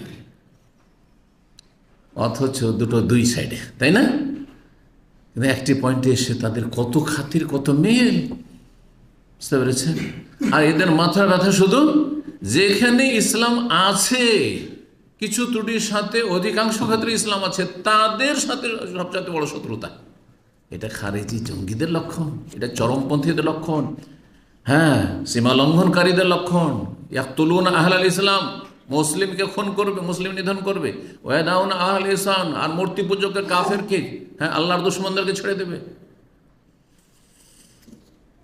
অথচ দুটো দুই সাইডে, তাই না? কিন্তু একটি পয়েন্টে এসে তাদের কত খাতির, কত মেল, বুঝতে পেরেছেন? আর এদের মাথার ব্যথা শুধু যেখানে ইসলাম আছে কিছু ত্রুটির সাথে অধিকাংশ ক্ষেত্রে ইসলাম আছে, তাদের সাথে সবচেয়ে বড় শত্রুতা। এটা খারেজি জঙ্গিদের লক্ষণ, এটা চরমপন্থীদের লক্ষণ, হ্যাঁ, সীমা লঙ্ঘনকারীদের লক্ষণ। ইয়াকতুলুন আহলাল ইসলাম, মুসলিমকে খুন করবে, মুসলিম নিধন করবে। ওয়াদাউন আহল ইসলাম, আর মূর্তি পূজকের কাফেরকে, হ্যাঁ, আল্লাহর দুশমনদেরকে ছেড়ে দেবে।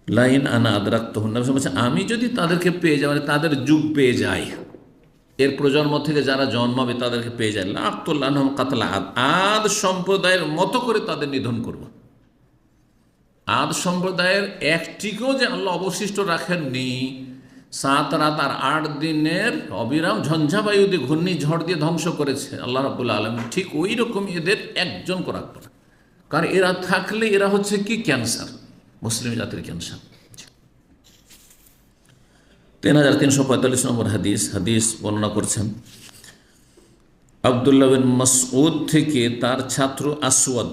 লাইন আনা আদরাক্তহুম, আমি যদি তাদেরকে পেয়ে যাই, মানে তাদের যুগ পেয়ে যাই, এর প্রজন্ম থেকে যারা জন্মাবে তাদেরকে পেয়ে যায়, লাআক্তুল্লাহম কাতলা আদ, আদ সম্প্রদায়ের মতো করে তাদের নিধন করব। আদ সম্প্রদায়ের একটিকেও যে আল্লাহ অবশিষ্ট রাখেননি, 7 রাত আর 8 দিনের অবিরাম ঝঞ্ঝাবায়ু দিয়ে, ঘূর্ণিঝড় দিয়ে ধ্বংস করেছে আল্লাহ রাব্বুল আলামিন, ঠিক ওই রকম এদের একজন করা রাখবে না। কারণ এরা থাকলে এরা হচ্ছে কি ক্যান্সার, মুসলিম জাতির ক্যান্সার। 3345 নম্বর হাদিস বর্ণনা করছেন আব্দুল্লাহ বিন মাসউদ থেকে, তার ছাত্র আসওয়াদ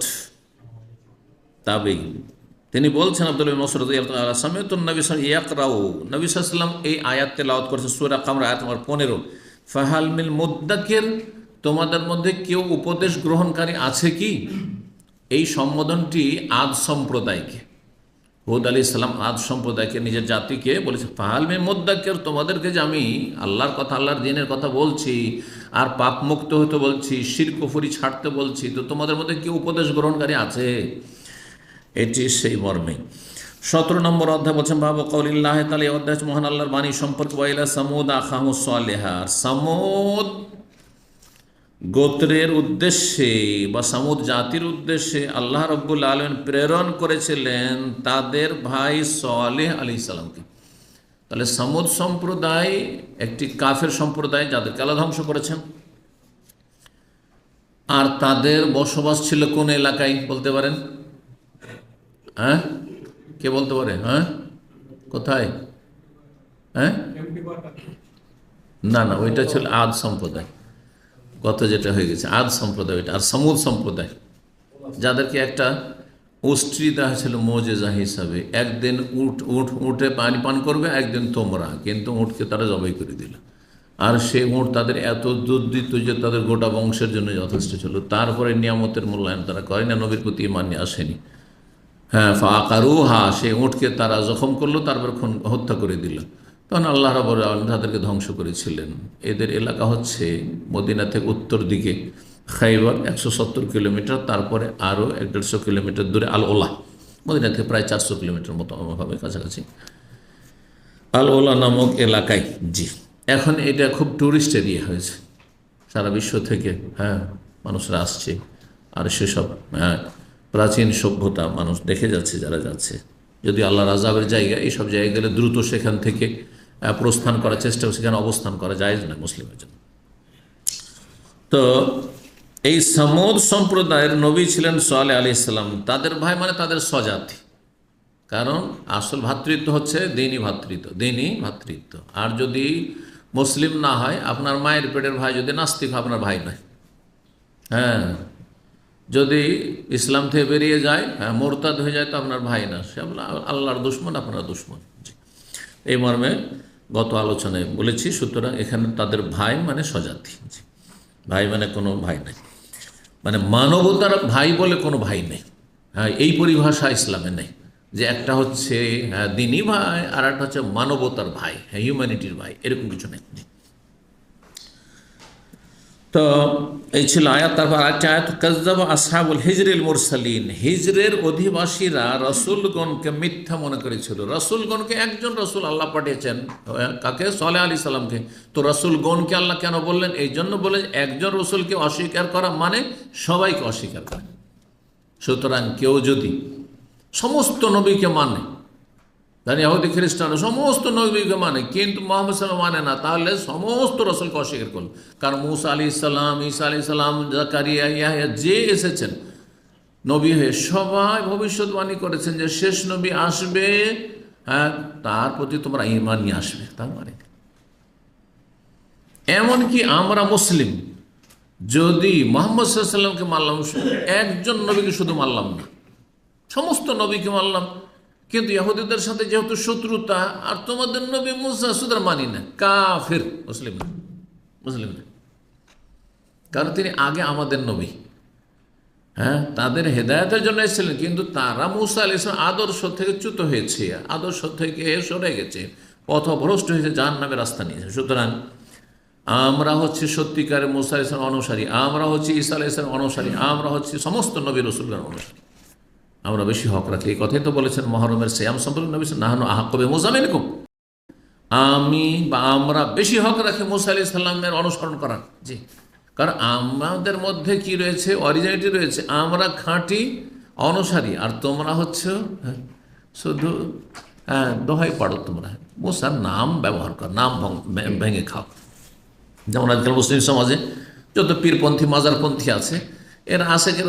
তাবেঈ, তিনি বলছেন, আব্দুল্লাহ বিন মাসউদ রাদিয়াল্লাহু তাআলা সামি'তু নবী সাল্লাল্লাহু আলাইহি ইয়াকরাউ, নবী সাল্লাল্লাহু আলাইহি ওয়াসাল্লাম এই আয়াত তেলাওয়াত করেছেন, সূরা কামর আয়াত নম্বর 15, ফাহাল মিল মুদ্দাকির, তোমাদের মধ্যে কেউ উপদেশ গ্রহণকারী আছে কি? এই সম্বোধনটি আদ সম্প্রদায়কে, হুদ আলাইহিস সালাম আদ সম্প্রদায়কে, নিজের জাতিকে বলেছে, ফাহাল মিল মুদ্দাকির, তোমাদেরকে যে আমি আল্লাহর কথা, আল্লাহর দ্বীনের কথা বলছি, আর পাপ মুক্ত হতে বলছি, শিরক কুফরি ছাড়তে বলছি, তো তোমাদের মধ্যে কেউ উপদেশ গ্রহণকারী আছে? এটি সেই মর্মে 17 নম্বর অধ্যায় বলছেন, বাবু কওলিল্লাহ তাআলা, এই অধ্যায় মহান আল্লাহর বাণী সম্পর্কে, ওয়াইলা সামুদ আখাহুস সালেহা, সামুদ গোত্রের উদ্দেশ্যে বা সামুদ জাতির উদ্দেশ্যে আল্লাহ রাব্বুল আলামিন প্রেরণ করেছিলেন তাদের ভাই সালেহ আলাইহিস সালামকে। তাহলে সামুদ সম্প্রদায় একটি কাফের সম্প্রদায়, যাদেরকে আল্লাহ ধ্বংস করেছেন। আর তাদের বসবাস ছিল কোন এলাকায় বলতে পারেন? হ্যাঁ, কে বলতে পারে? হ্যাঁ, কোথায়? হ্যাঁ, না, ওইটা ছিল আদ সম্প্রদায়, গত যেটা হয়ে গেছে আদ সম্প্রদায় ওইটা। আর সামুদ সম্প্রদায়, যাদেরকে একটা উষ্ট্রি দেওয়া হয়েছিল মোজেজা হিসাবে, একদিন উঠে পানি পান করবে, একদিন তোমরা, কিন্তু উটকে তারা জবাই করে দিল। আর সে উট তাদের এত দুধ দিত যে তাদের গোটা বংশের জন্য যথেষ্ট ছিল। তারপরে নিয়ামতের মূল্যায়ন তারা করে না, নবীর প্রতি ঈমান নিয়ে আসেনি। হ্যাঁ, ফাকারুহা, সেই উটকে তারা জখম করলো, তারপর হত্যা করে দিল। তখন আল্লাহ রাব্বুল আলামিন তাদেরকে ধ্বংস করেছিলেন। এদের এলাকা হচ্ছে মদিনা থেকে উত্তর দিকে খাইবার, 170 কিলোমিটার, তারপরে আরও 150 কিলোমিটার দূরে আল ওলা, মদিনা থেকে প্রায় 400 কিলোমিটার মতো হবে কাছাকাছি, আল ওলা নামক এলাকায়। জি, এখন এটা খুব ট্যুরিস্ট এরিয়া হয়েছে, সারা বিশ্ব থেকে, হ্যাঁ, মানুষরা আসছে। আর সেসব প্রাচীন সভ্যতা মানুষ দেখে যাচ্ছে, যারা যাচ্ছে। যদি আল্লাহর আযাবের জায়গা, এইসব জায়গায় গেলে দ্রুত সেখান থেকে প্রস্থান করার চেষ্টা, সেখানে অবস্থান করা জায়েজ না মুসলিমের জন্য। তো এই সামুদ সম্প্রদায়ের নবী ছিলেন সালেহ আলাইহিস সালাম, তাদের ভাই মানে তাদের স্বজাতি। কারণ আসল ভ্রাতৃত্ব হচ্ছে দ্বীনি ভ্রাতৃত্ব। আর যদি মুসলিম না হয়, আপনার মায়ের পেটের ভাই যদি নাস্তিক হয়, আপনার ভাই নয়। হ্যাঁ, যদি ইসলাম থেকে বেরিয়ে যায়, হ্যাঁ, মোরতাদ হয়ে যায়, তো আপনার ভাই না, সে আল্লাহর দুশমন, আপনার দুশমন। এই মর্মে গত আলোচনায় বলেছি। সুতরাং এখানে তাদের ভাই মানে স্বজাতি, ভাই মানে কোনো ভাই নেই, মানে মানবতার ভাই বলে কোনো ভাই নেই। হ্যাঁ, এই পরিভাষা ইসলামে নেই, যে একটা হচ্ছে দ্বীনি ভাই আর একটা হচ্ছে মানবতার ভাই, হ্যাঁ, হিউম্যানিটির ভাই, এরকম কিছু নেই। তো এই ছিল আয়াত। তারপর আরেকটা আয়াত, কাযযাবা আসহাবুল হিজরিল মুরসালিন, হিজরের অধিবাসীরা রসুলগণকে মিথ্যা মনে করেছিল। রসুলগণকে, একজন রসুল আল্লাহ পাঠিয়েছেন, কাকে? সালেহ আলাইহিস সালামকে। তো রসুলগণকে আল্লাহ কেন বললেন? এই জন্য বললেন, একজন রসুলকে অস্বীকার করা মানে সবাইকে অস্বীকার করা। সুতরাং কেউ যদি সমস্ত নবীকে মানে, ইহুদি খ্রিস্টান সমস্ত নবীকে মানে, কিন্তু মুহাম্মদ সাল্লাল্লাহু আলাইহি ওয়াসাল্লাম মানে না, তাহলে সমস্ত রসুলকে অস্বীকার করল। কারণ মুসা আলাইহিস সালাম, ঈসা আলাইহিস সালাম, জাকারিয়া, ইয়াহইয়া, যে এসেছেন নবী হয়ে, সবাই ভবিষ্যৎবাণী করেছেন যে শেষ নবী আসবে, হ্যাঁ, তার প্রতি তোমরা ঈমান নিয়ে আসবে। তার মানে এমনকি আমরা মুসলিম যদি মুহাম্মদ সাল্লাল্লাহু আলাইহি ওয়াসাল্লামকে মানলাম, একজন নবীকে শুধু মানলাম না, সমস্ত নবীকে মানলাম, কিন্তু ইহুদিদের সাথে যেহেতু শত্রুতা, আর তোমাদের নবী মুসা, সুতরাং মানি না, কাফির, মুসলিম না। কারণ তিনি আগে আমাদের নবী। হ্যাঁ, তাদের হেদায়েতের জন্য এসেছিলেন, কিন্তু তারা মুসা আলাইহিস সালাম আদর্শ থেকে চ্যুত হয়েছে, আদর্শ থেকে সরে গেছে, পথভ্রষ্ট হয়েছে, জাহান্নামের রাস্তা নিয়েছে। সুতরাং আমরা হচ্ছে সত্যিকারের মুসা আলাইহিস সালাম অনুসারী, আমরা হচ্ছে ঈসা আলাইহিস সালাম অনুসারী, আমরা হচ্ছে সমস্ত নবী রাসূলগণের অনুসারী। আমরা বেশি হক রাখি। এই কথাই তো বলেছেন মহরমের সিয়াম সম্পর্কে নবী নাহনু আহাক্কু বিমূসা মিনকুম, আমি বা আমরা বেশি হক রাখি মুসা আলাইহিস সালামের অনুসরণ করার। জি, কারণ আমাদের মধ্যে কি রয়েছে, অরিজিনালিটি রয়েছে, আমরা খাঁটি অনুসারী, আর তোমরা হচ্ছে শুধু দোহাই পাড়ো, তোমরা মুসার নাম ব্যবহার কর, নাম ভেঙে খাও। যেমন আজকাল মুসলিম সমাজে যত পীরপন্থী মাজারপন্থী আছে, এরা আশেকে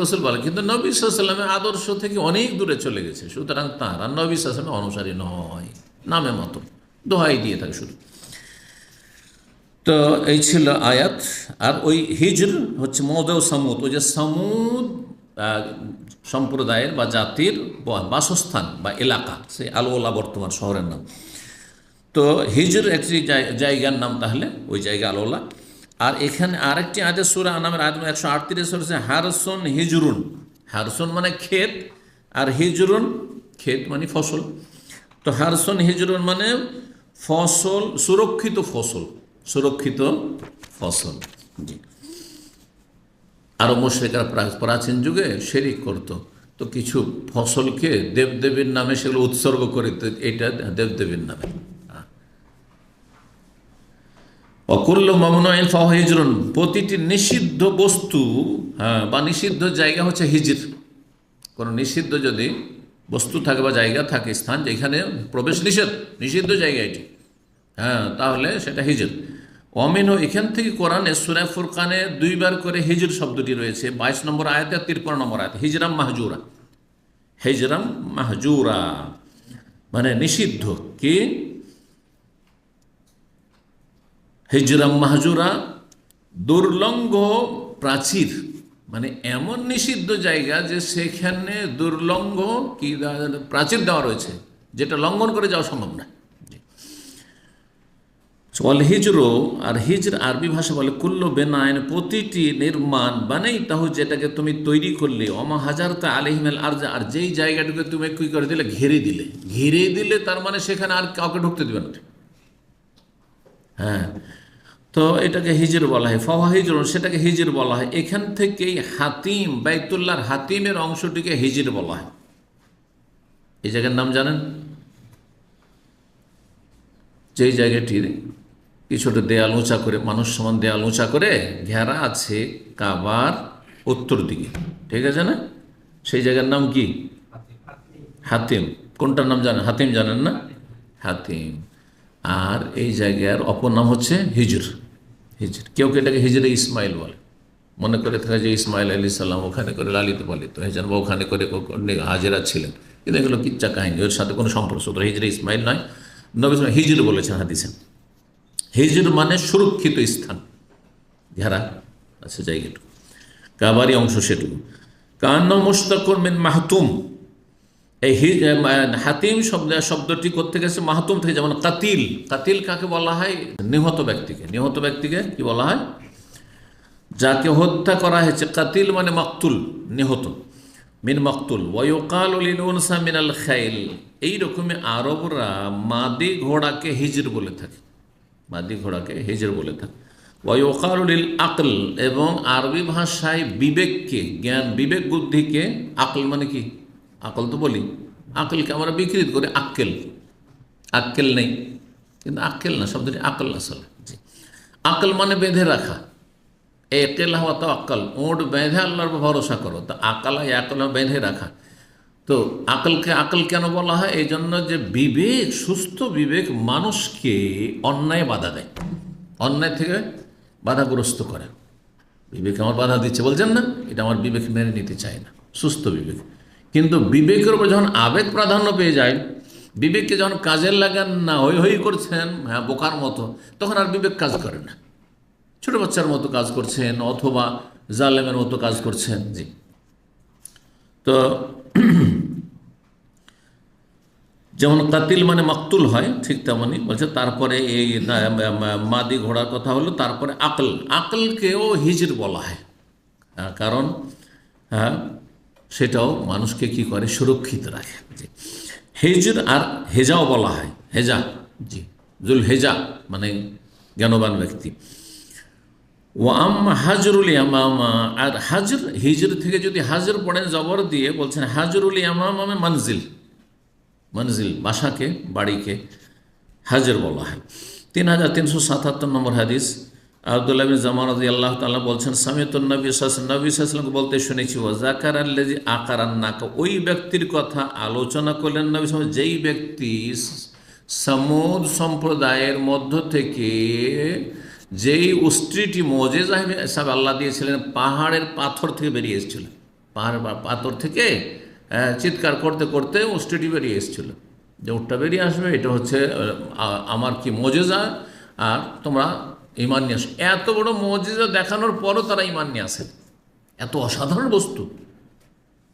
রসুল বলে, কিন্তু নবী সাল্লাল্লাহু আলাইহি ওয়াসাল্লামের আদর্শ থেকে অনেক দূরে চলে গেছে। সুতরাং তারা নবী সাল্লাল্লাহু আলাইহি ওয়াসাল্লামের অনুসারী নয়, নামের মতো দোহাই দিয়ে থাকে শুধু। তো এই ছিল আয়াত। আর ওই হিজর হচ্ছে মৌদে সামুদ, ওই যে সামুদ সম্প্রদায়ের বা জাতির বাসস্থান বা এলাকা, সেই আলোলা বর্তমান শহরের নাম। তো হিজর একটি জায়গার নাম, তাহলে ওই জায়গা আলোলা। আর এখানে আরেকটি আয়াতে সূরা আনামের আয়াত 138 হচ্ছে হারসুন হিজরুন। হারসুন মানে ক্ষেত, আর হিজরুন ক্ষেত মানে ফসল। তো হারসুন হিজরুন মানে ফসল, সুরক্ষিত ফসল, সুরক্ষিত ফসল। জি, আরও মুশরিকরা প্রাচীন যুগে শিরক করত, তো কিছু ফসলকে দেবদেবীর নামে সেগুলো উৎসর্গ করে, এটা দেবদেবীর নামে। অকুল্লু মামনুইন ফাহুয়া হিজরুন, প্রতিটি নিষিদ্ধ বস্তু বা নিষিদ্ধ জায়গা হচ্ছে হিজর। কোনো নিষিদ্ধ যদি বস্তু থাকে বা জায়গা থাকে, স্থান যেখানে প্রবেশ নিষিদ্ধ জায়গা এটি, তাহলে সেটা হিজর। অমিনহ, এখান থেকে কোরআনে সূরা ফুরকানে 2 বার করে হিজর শব্দটি রয়েছে, 22 নম্বর আয়াতে, 53 নম্বর আয়াতে। হিজরাম মাহজুরা, হিজরাম মাহজুরা মানে নিষিদ্ধ। কি হিজরাম মাহজুরা? দুর্লঙ্ঘ প্রাচীর, মানে এমন নিষিদ্ধ জায়গা যে সেখানে দুর্লঙ্ঘ কি প্রাচীর দেওয়া রয়েছে, যেটা লঙ্ঘন করে যাওয়া সম্ভব না। ওয়াল হিজরো, আর হিজর আরবি ভাষা বলে কুল্লু বেনায়ন, প্রতিটি নির্মাণ, বানাই তাহু যেটাকে তুমি তৈরি করলে, অমা হাজারতা আলাইহিমাল আরজ, আর যেই জায়গাটাকে তুমি কি করে দিলে, ঘিরে দিলে, তার মানে সেখানে আর কাউকে ঢুকতে দিবে না। হ্যাঁ, তো এটাকে হিজর বলা হয়, ফাওয়া হিজর, সেটাকে হিজর বলা হয়। এখান থেকেই হাতিম, বাইতুল্লাহর হাতিমের অংশটিকে হিজর বলা হয়। এই জায়গার নাম জানেন? যেই জায়গাটির কিছুটা দেয়াল উঁচা করে, মানুষ সমান দেয়াল উঁচা করে ঘেরা আছে কাবার উত্তর দিকে, ঠিক আছে না? সেই জায়গার নাম কি? হাতিম। কোনটার নাম জানেন? হাতিম জানেন না? হাতিম। আর এই জায়গার অপর নাম হচ্ছে হিজর। কেউ এটাকে হিজরে ইসমাইল বলে, মনে করে থাকে যে ইসমাইল আলাইহিস সালাম ওখানে করে লালিত পালিত হয়েছেন বা ওখানে করে হাজেরা ছিলেন, কিন্তু এগুলো কিচ্ছা কাহিনী, ওর সাথে কোনো সম্পর্ক। সুতরাং হিজরে ইসমাইল নয়, নবী হিজর বলেছেন হাদিসে। হিজর মানে সুরক্ষিত স্থান, ঘেরা আছে জায়গাটুকু, কাবারি অংশ সেটুকু। কান্না মুশতাকুন মিন মাহতুম, এই হাতিম শব্দটি কোথা থেকে এসেছে? মাহতুম থেকে। যেমন কাতিল, কাতিল কাকে বলা হয়? নিহত ব্যক্তিকে কি বলা হয়? যাকে হত্যা করা হয়েছে। কাতিল মানে মাকতুল, নিহত। মিন মাকতুল। ওয়ায়ুকালু লিল উনসা মিনাল খাইল, এইরকমই আরবরা মাদি ঘোড়াকে হিজর বলে থাকে, মাদি ঘোড়াকে হিজর বলে থাকে। ওয়ায়ুকালু লিল আকল, এবং আরবি ভাষায় বিবেককে, জ্ঞান, বিবেক বুদ্ধিকে আকল মানে কি? আকল তো বলি, আকলকে আমরা বিকৃত করি আক্কেল। আক্কেল নেই, কিন্তু আক্কেল না, শব্দটি আকল আসলে। জি, আকল মানে বেঁধে রাখা। একেল হওয়া তো আক্কাল, ওঁট বেঁধে আল্লাহর ভরসা করো, তো আকালা আকল বেঁধে রাখা। তো আকলকে আকল কেন বলা হয়? এই জন্য যে বিবেক, সুস্থ বিবেক মানুষকে অন্যায় বাধা দেয়, অন্যায় থেকে বাধাগ্রস্ত করে। বিবেক আমার বাধা দিচ্ছে বলছেন না, এটা আমার বিবেক মেনে নিতে চায় না, সুস্থ বিবেক। কিন্তু বিবেকের উপর যখন আবেগ প্রাধান্য পেয়ে যায়, বিবেককে যখন কাজে লাগান না, হই করছেন হ্যাঁ বোকার মতো, তখন আর বিবেক কাজ করে না, ছোট বাচ্চার মতো কাজ করছেন অথবা জালেমের মতো কাজ করছেন। জি, তো যেমন কাতিল মানে মাকতুল হয়, ঠিক তেমনই বলছে। তারপরে এই মাদি ঘোড়ার কথা হলো, তারপরে আকল, আকলকেও হিজর বলা হয়, কারণ হ্যাঁ সেটাও মানুষকে কি করে, সুরক্ষিত রাখে। জি, হিজর আর হেজাও বলা হয়, হেজা, জি, জুল হেজা মানে জ্ঞানবান ব্যক্তি। ও হাজরুল ইয়ামামা, আর হাজর, হিজর থেকে যদি হাজর পড়েন জবর দিয়ে, বলছেন হাজরুল ইয়ামামা মঞ্জিল, মঞ্জিল বাসাকে, বাড়িকে হাজর বলা হয়। 3377 নম্বর হাদিস, আব্দুল্লাহ বিন জামা রাদিয়াল্লাহু তাআলা বলছেন, সামিতুন নবী সাল্লাল্লাহু আলাইহি ওয়াসাল্লামকে বলতে শুনেছি, ওয়া যাকারাল্লাযী আকারান নাকা, ওই ব্যক্তির কথা আলোচনা করলেন নবী সাল্লাল্লাহু আলাইহি ওয়াসাল্লাম, যেই ব্যক্তি সমুদ সম্প্রদায়ের মধ্য থেকে যেই উষ্ট্রিটি মোজেজা হিসাবে আল্লাহ দিয়েছিলেন, পাহাড়ের পাথর থেকে বেরিয়ে এসেছিল, পাহাড়ের পাথর থেকে চিৎকার করতে করতে উষ্ট্রিটি বেরিয়ে এসেছিল, যে উটটা বেরিয়ে আসবে, এটা হচ্ছে আমার কি মোজেজা, আর তোমরা ঈমান নিয়ে আসো। এত বড় মোজেজা দেখানোর পরও তারা ঈমান নিয়ে আসে, এত অসাধারণ বস্তু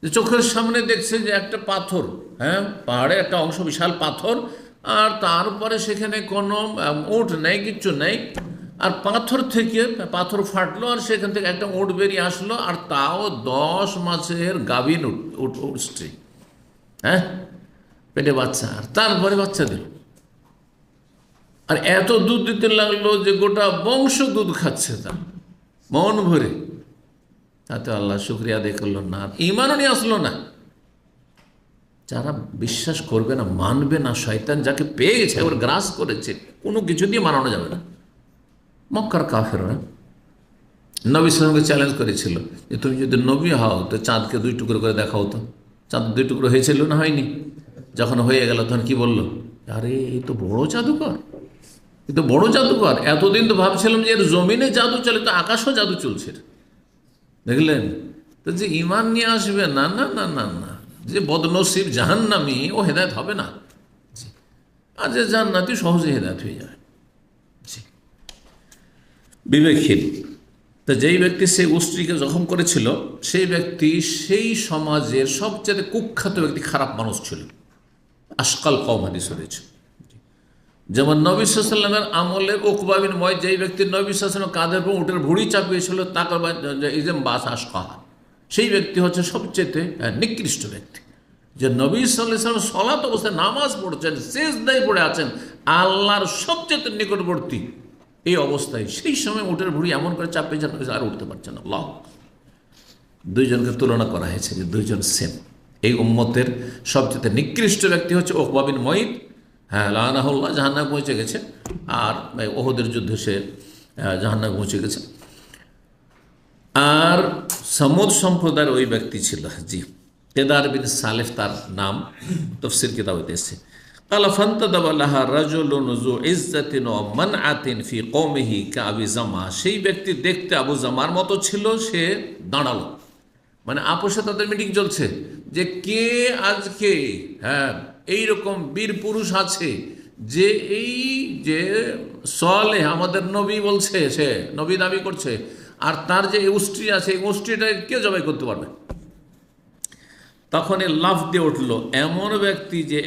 যে চোখের সামনে দেখছে যে একটা পাথর, হ্যাঁ পাহাড়ের একটা অংশ বিশাল পাথর, আর তারপরে সেখানে কোনো উট নেই, কিচ্ছু নেই, আর পাথর থেকে পাথর ফাটলো, আর সেখান থেকে একটা উট বেরিয়ে আসলো, আর তাও 10 মাসের গাভীন উঠছে, হ্যাঁ পেটে বাচ্চা, আর তারপরে বাচ্চা দিল, আর এত দুধ দিতে লাগলো যে গোটা বংশ দুধ খাচ্ছে, তা মন ভরে। তাতে আল্লাহ শুকরিয়া আদায় করলো না, ঈমানও নিয়ে আসলো না। যারা বিশ্বাস করবে না, মানবে না, শয়তান যাকে পেয়ে গেছে, ওর গ্রাস করেছে, কোনো কিছু দিয়ে মানানো যাবে না। মক্কার কাফেররা নবী সাল্লামকে চ্যালেঞ্জ করেছিল যে তুমি যদি নবী হও তো চাঁদকে 2 টুকরো করে দেখাও তো। চাঁদ 2 টুকরো হয়েছিল না হয়নি? যখন হয়ে গেল তখন কি বললো, আরে এই তো বড় জাদুকর, এ তো বড় জাদুকর, এতদিন তো ভাবছিলাম যে এর জমিনে জাদু চলে, তো আকাশও জাদু চলছে। দেখলেন তো, যে ঈমান নিয়ে আসবে না, না না না না, যে বদনসিব জাহান্নামী, ও হেদায়েত হবে না, আর যে জান্নাতি সহজে হেদায়েত হয়ে যাবে। বিবেকহীন। তো যেই ব্যক্তি সেই স্ত্রীকে জখম করেছিল, সেই ব্যক্তি সেই সমাজের সবচেয়ে কুখ্যাত ব্যক্তি, খারাপ মানুষ ছিল, আশকাল কওম হাদিস রয়েছে। যেমন নবী সাল্লাল্লাহু আলাইহি ওয়াসাল্লামের আমলে উকবা বিন মুয়াইত, যেই ব্যক্তি নবী সাল্লাল্লাহু আলাইহি ওয়াসাল্লামের কাঁধের উপর উটের ভুঁড়ি চাপিয়েছিল, তাকে ইজম বাস আশকাহা, সেই ব্যক্তি হচ্ছে সবচেয়ে নিকৃষ্ট ব্যক্তি। যে নবী সাল্লাল্লাহু আলাইহি ওয়াসাল্লাম সালাত অবস্থায় নামাজ পড়ছেন, সিজদায় পড়ে আছেন, আল্লাহর সবচেয়ে নিকটবর্তী, এই অবস্থায় সেই সময় উটের ভুঁড়ি এমন করে চাপিয়ে যান, আর উঠতে পারছেন না। আল্লাহ, দুইজনকে তুলনা করা হয়েছে যে দুইজন সেম। এই উম্মতের সবচেয়ে নিকৃষ্ট ব্যক্তি হচ্ছে উকবা বিন মুয়াইত, হ্যাঁ লানাহুল্লাহ, জাহান্নামে পৌঁছে গেছে, আর ওহদের যুদ্ধে সে জাহান্নামে পৌঁছে গেছে। আর সমুদ সম্প্রদায়ের ওই ব্যক্তি ছিল, জি, কেদার বিন সালেফ তার নাম, তাফসীর কিতাবে এসেছে। কালা ফান্তাদাবা লাহা রাজুলুন যু ইজ্জাতিন ওয়া মানআতিন ফি কওমিহি কাবি জামা, সেই ব্যক্তি দেখতে আবু জামার মতো ছিল, সে দাঁড়ালো, মানে আপোষে তাদের মিটিং চলছে যে কে আজকে হ্যাঁ এইরকম বীর পুরুষ আছে, যে এই যে সালেহ আমাদের নবী বলছে, সে নবী দাবি করছে, আর তার যে উষ্ট্রি আছে, এই উষ্ট্রিটা কে জবাই করতে পারবে। তখন লাফ দিয়ে উঠল এমন ব্যক্তি যে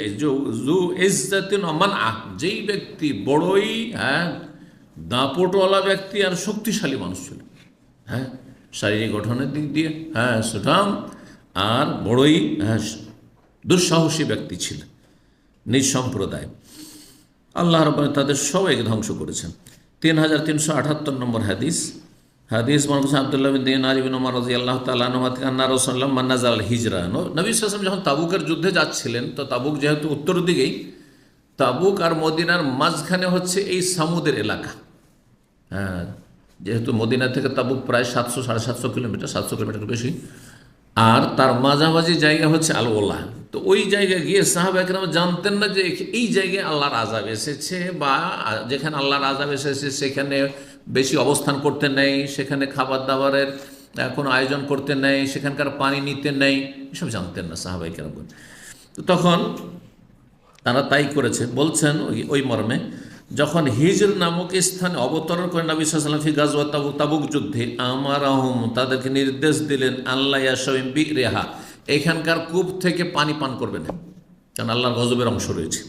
যেই ব্যক্তি বড়ই দাপটওয়ালা ব্যক্তি আর শক্তিশালী মানুষ ছিল, হ্যাঁ শারীরিক গঠনের দিক দিয়ে সুঠাম, আর বড়ই দুঃসাহসী ব্যক্তি ছিল, নিজ সম্প্রদায়। আল্লাহ রাব্বুল তাদের সবাইকে ধ্বংস করেছেন। 3378 নম্বর হাদিস, মানুষ আব্দুল্লাহ বিন দিনার ইবনে উমর রাদিয়াল্লাহু তাআলা আনহু থেকে আন্না রাসূলুল্লাহ মান নাযাল হিজরা, নবী সাল্লাল্লাহু আলাইহি ওয়াসাল্লাম যখন তাবুকের যুদ্ধে যাচ্ছিলেন, তো তাবুক যেহেতু উত্তর দিকেই, তাবুক আর মদিনার মাঝখানে হচ্ছে এই সামুদের এলাকা, হ্যাঁ যেহেতু মদিনা থেকে তাবুক প্রায় 700-750 কিলোমিটার, 700 কিলোমিটার বেশি, আর তার মাঝামাঝি জায়গা হচ্ছে আল ওলা। তো ওই জায়গায় গিয়ে সাহাবা একরাম জানতেন না যে এই জায়গায় আল্লাহর আযাব এসেছে, বা যেখানে আল্লাহর আযাব এসেছে সেখানে বেশি অবস্থান করতে নেই, সেখানে খাবার দাবারের কোনো আয়োজন করতে নেই, সেখানকার পানি নিতে নেই, এসব জানতেন না সাহাবা একরাম। তো তখন তারা তাই করেছে। বলছেন ওই মর্মে, যখন হিজর নামক স্থানে অবতরণ করে নবী সাল্লাল্লাহু আলাইহি ওয়াসাল্লাম ফি গাজওয়াত তাবুক, তাবুক যুদ্ধে, আমারাহুম তাদেরকে নির্দেশ দিলেন, আল্লাহ ইয়াশরাবু বিরহা, এখানকার কূপ থেকে পানি পান করবে না, কারণ আল্লাহর গজবের অংশ রয়েছে।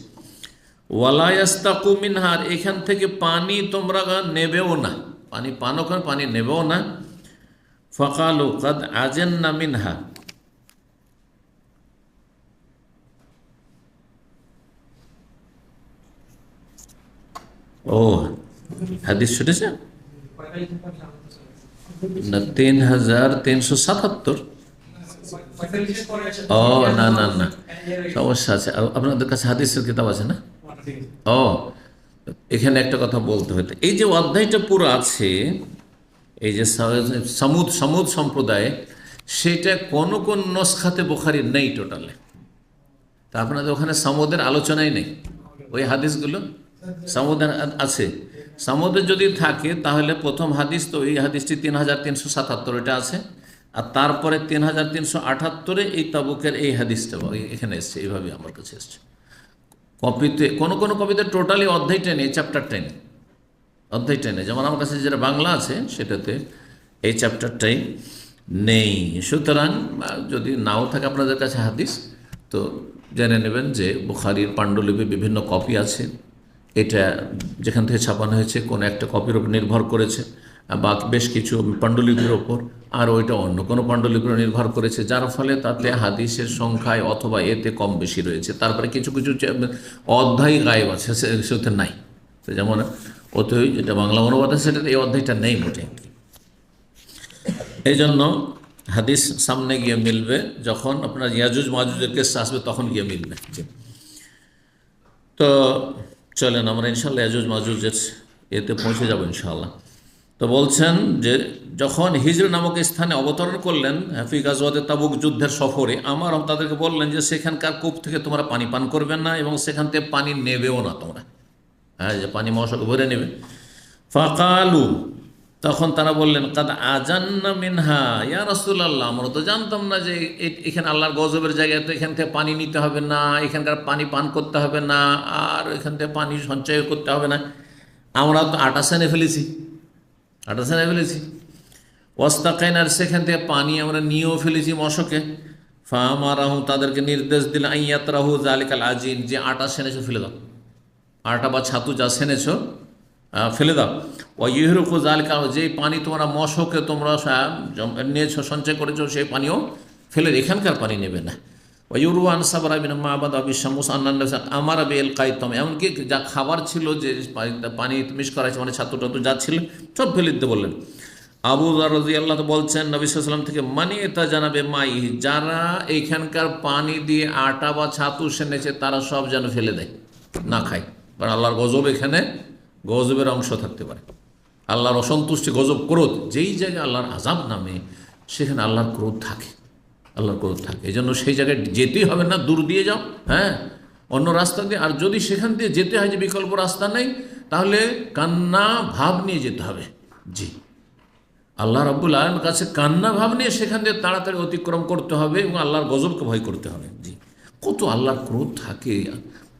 ওয়ালা ইয়াস্তাকু মিনহা, এখান থেকে পানি তোমরা নেবেও না, পানি পানও করে পানি নেবেও না। ফাকালু কাদ আজান্না মিনহা, ও হাদিস শুনেছে না 3377। ও না না না, সমস্যা আছে। আপনাদের কাছে হাদিসের কিতাব আছে না? ও, এখানে একটা কথা বলতে হতো, এই যে অধ্যায়টা পুরো আছে, এই যে সামুদ সামুদ সম্প্রদায়, সেটা কোন কোন নসখাতে বুখারীর নেই টোটালে। তা আপনাদের ওখানে সামুদের আলোচনাই নেই, ওই হাদিসগুলো সামুদের আছে। সামুদের যদি থাকে তাহলে প্রথম হাদিস তো এই হাদিসটি 3377 এটা আছে, আর তারপরে 3378 এই তাবুকের এই হাদিসটা এখানে এসছে, এইভাবে আমার কাছে এসছে। কপিতে কোনো কোনো কপিতে টোটালি অধ্যায়টা নেই, চ্যাপ্টারটাই নেই, অধ্যায়টা নেই। যেমন আমার কাছে যেটা বাংলা আছে সেটাতে এই চ্যাপ্টারটাই নেই। সুতরাং যদি নাও থাকে আপনাদের কাছে হাদিস, তো জেনে নেবেন যে বুখারীর পাণ্ডুলিপি বিভিন্ন কপি আছে। এটা যেখান থেকে ছাপানো হয়েছে কোনো একটা কপির উপর নির্ভর করেছে, বা বেশ কিছু পাণ্ডুলিপির ওপর, আর ওইটা অন্য কোনো পাণ্ডুলিপির নির্ভর করেছে, যার ফলে তাতে হাদিসের সংখ্যায় অথবা এতে কম বেশি রয়েছে। তারপরে কিছু কিছু অধ্যায় গায়েব আছে, সেটা নাই। তো যেমন ওতে যেটা বাংলা অনুবাদ আছে সেটা এই অধ্যায়টা নেই মোটে। এই জন্য হাদিস সামনে গিয়ে মিলবে, যখন আপনার ইয়াজুজ মাজুজের কেস আসবে তখন গিয়ে মিলবে। তো চলেন আমরা ইনশাল্লাহ ইয়াজুজ মাজুজের এতে পৌঁছে যাব ইনশাআল্লাহ। তো বলছেন যে যখন হিজর নামক স্থানে অবতরণ করলেন ফি গাজওয়াতে তাবুক যুদ্ধের সফরে, আমার তাদেরকে বললেন যে সেখানকার কূপ থেকে তোমরা পানি পান করবেন না এবং সেখান থেকে পানি নেবেও না তোমরা, হ্যাঁ, যে পানি মশাকে ভরে নেবে। ফাকালু, তখন তারা বললেন কাদ আজান্না মিনহা ইয়া রাসূলুল্লাহ, আমরা তো জানতাম না যে এখানে আল্লাহর গজবের জায়গায়, তো এখান থেকে পানি নিতে হবে না, এখানকার পানি পান করতে হবে না, আর এখান থেকে পানি সঞ্চয় করতে হবে না। আমরা তো আটা সেনে ফেলেছি, আটা সেনে ফেলেছি। ওয়াস্তাকাইনার, সেখান থেকে পানি আমরা নিয়েও ফেলেছি মশকে। ফামারাহু, তাদেরকে নির্দেশ দিল আইয়াতরাহু যালিকাল আজিন, যে আটা সেনেছো ফেলে দাও, আটা বা ছাতু যা সেনেছো ফেলে দাও। ও ইহরুকু জালিকা, যেই পানি তোমরা মশকে তোমরা নিয়েছো সঞ্চয় করেছো সেই পানিও ফেলে, এখানকার পানি নেবে না। ও ইউরুয়ান সাবরা বিন মাবাদ আবি শামুস আন্নান আমার বেল কাইতম, এমনকি যা খাবার ছিল, যে পানি মিস করা হয়েছে, মানে ছাতু টাতু যা ছিল সব ফেলে দিতে বললেন। আবু যর রাদিয়াল্লাহু আনহু বলছেন নবী সাল্লাল্লাহু আলাইহি ওয়াসাল্লাম থেকে, মানি এটা জানাবে মাই, যারা এইখানকার পানি দিয়ে আটা বা ছাতু সেনেছে তারা সব যেন ফেলে দেয়, না খায়। কারণ আল্লাহর গজব, এখানে গজবের অংশ থাকতে পারে। আল্লাহর অসন্তুষ্টি, গজব, ক্রোধ, যেই জায়গায় আল্লাহর আযাব নামে সেখানে আল্লাহর ক্রোধ থাকে, আল্লাহর ক্রোধ থাকে। এই জন্য সেই জায়গায় যেতেই হবে না, দূর দিয়ে যাও, হ্যাঁ, অন্য রাস্তা দিয়ে। আর যদি সেখান দিয়ে যেতে হয়, যে বিকল্প রাস্তা নেই, তাহলে কান্না ভাব নিয়ে যেতে হবে। জি, আল্লাহ রাব্বুল আলামিনের কাছে কান্না ভাব নিয়ে সেখান দিয়ে তাড়াতাড়ি অতিক্রম করতে হবে এবং আল্লাহর গজবকে ভয় করতে হবে। জি, কত আল্লাহর ক্রোধ থাকে